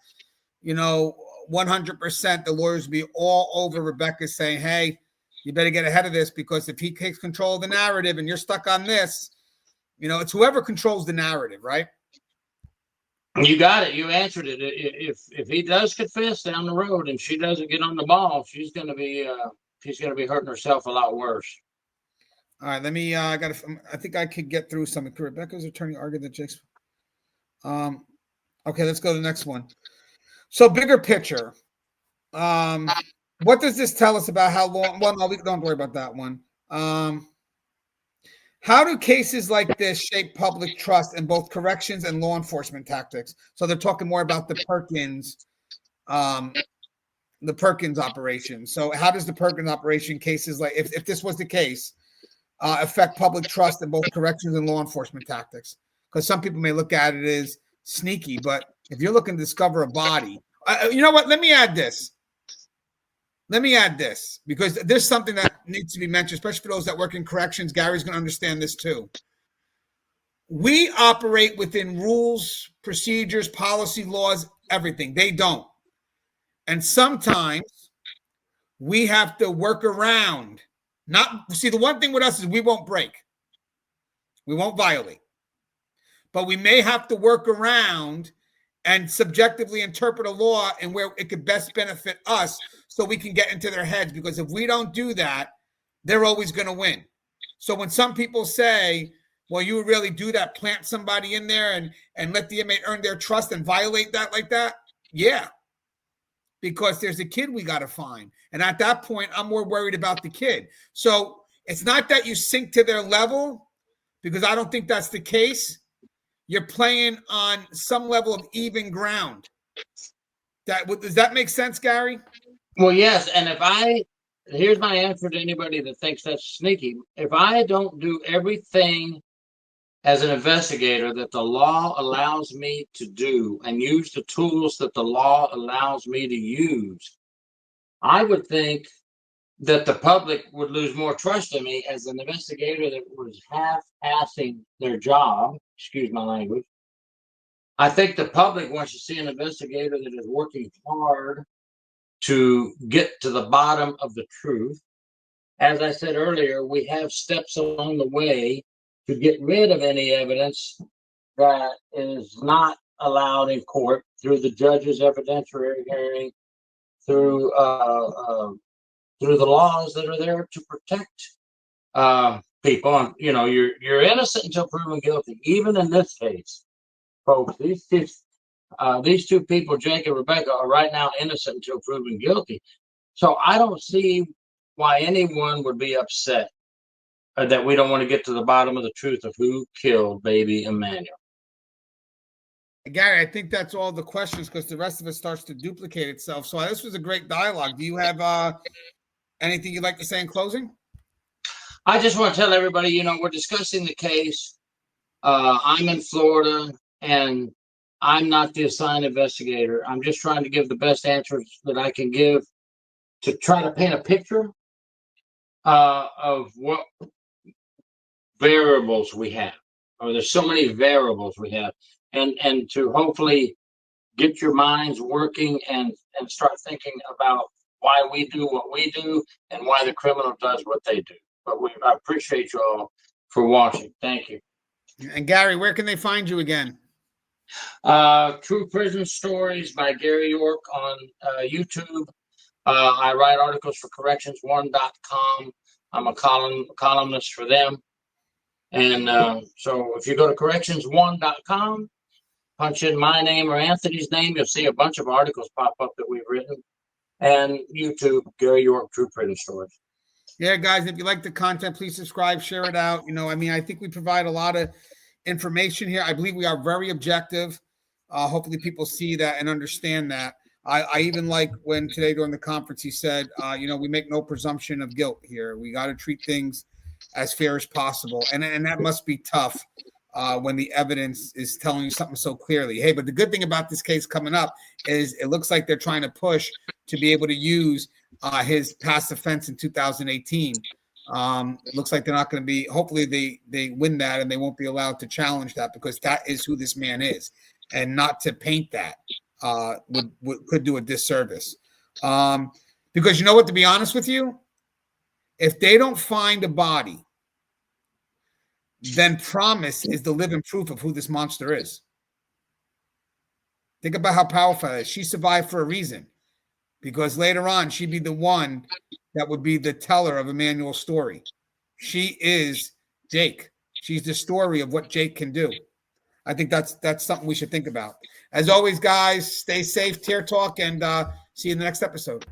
100% the lawyers would be all over Rebecca saying, hey, you better get ahead of this, because if he takes control of the narrative and you're stuck on this, it's whoever controls the narrative, right? You got it. You answered it. If he does confess down the road and she doesn't get on the ball, she's going to be hurting herself a lot worse. All right, let me. I think I could get through something. Rebecca's attorney argued that Jake's. Okay, let's go to the next one. So, bigger picture. What does this tell us about how long? Well, no, we don't worry about that one. How do cases like this shape public trust in both corrections and law enforcement tactics? So they're talking more about the Perkins operation. So how does the Perkins operation cases, like if this was the case, affect public trust in both corrections and law enforcement tactics? Because some people may look at it as sneaky, but if you're looking to discover a body, you know what? Let me add this, because there's something that needs to be mentioned, especially for those that work in corrections. Gary's going to understand this too. We operate within rules, procedures, policy, laws, everything. They don't. And sometimes we have to work around. The one thing with us is we won't break. We won't violate. But we may have to work around and subjectively interpret a law and where it could best benefit us, so we can get into their heads. Because if we don't do that, they're always going to win. So when some people say, well, you would really do that, plant somebody in there and let the inmate earn their trust and violate that like that? Yeah. Because there's a kid we got to find. And at that point, I'm more worried about the kid. So it's not that you sink to their level, because I don't think that's the case. You're playing on some level of even ground. Does that make sense, Gary? Well, yes. And here's my answer to anybody that thinks that's sneaky. If I don't do everything as an investigator that the law allows me to do and use the tools that the law allows me to use, I would think that the public would lose more trust in me as an investigator that was half-assing their job. Excuse my language. I think the public wants to see an investigator that is working hard to get to the bottom of the truth. As I said earlier, we have steps along the way to get rid of any evidence that is not allowed in court through the judge's evidentiary hearing, through the laws that are there to protect people. You're innocent until proven guilty. Even in this case, folks, these two people, Jake and Rebecca, are right now innocent until proven guilty. So I don't see why anyone would be upset that we don't want to get to the bottom of the truth of who killed baby Emmanuel. Gary, I think that's all the questions, because the rest of it starts to duplicate itself. So this was a great dialogue. Do you have anything you'd like to say in closing? I just want to tell everybody, we're discussing the case. I'm in Florida, and I'm not the assigned investigator. I'm just trying to give the best answers that I can give to try to paint a picture of what variables we have. There's so many variables we have, and to hopefully get your minds working and start thinking about why we do what we do and why the criminal does what they do. But I appreciate you all for watching. Thank you. And Gary, where can they find you again? True Prison Stories by Gary York on YouTube. I write articles for corrections1.com. I'm a columnist for them. And so if you go to corrections1.com, punch in my name or Anthony's name, you'll see a bunch of articles pop up that we've written. And YouTube, Gary York, True Prison Stories. Yeah, guys, if you like the content, please subscribe, share it out. I think we provide a lot of information here. I believe we are very objective. Hopefully people see that and understand that. I even like when today during the conference he said, we make no presumption of guilt here. We got to treat things as fair as possible. And that must be tough when the evidence is telling you something so clearly. Hey, but the good thing about this case coming up is it looks like they're trying to push to be able to use his past offense in 2018. It looks like they're not going to be, hopefully they win that and they won't be allowed to challenge that, because that is who this man is. And not to paint that could do a disservice. Because you know what, to be honest with you, if they don't find a body, then promise is the living proof of who this monster is. Think about how powerful that is. She survived for a reason, because later on she'd be the one that would be the teller of Emmanuel's story. She is Jake. She's the story of what Jake can do. I think that's something we should think about. As always, guys, stay safe, Tear Talk, and see you in the next episode.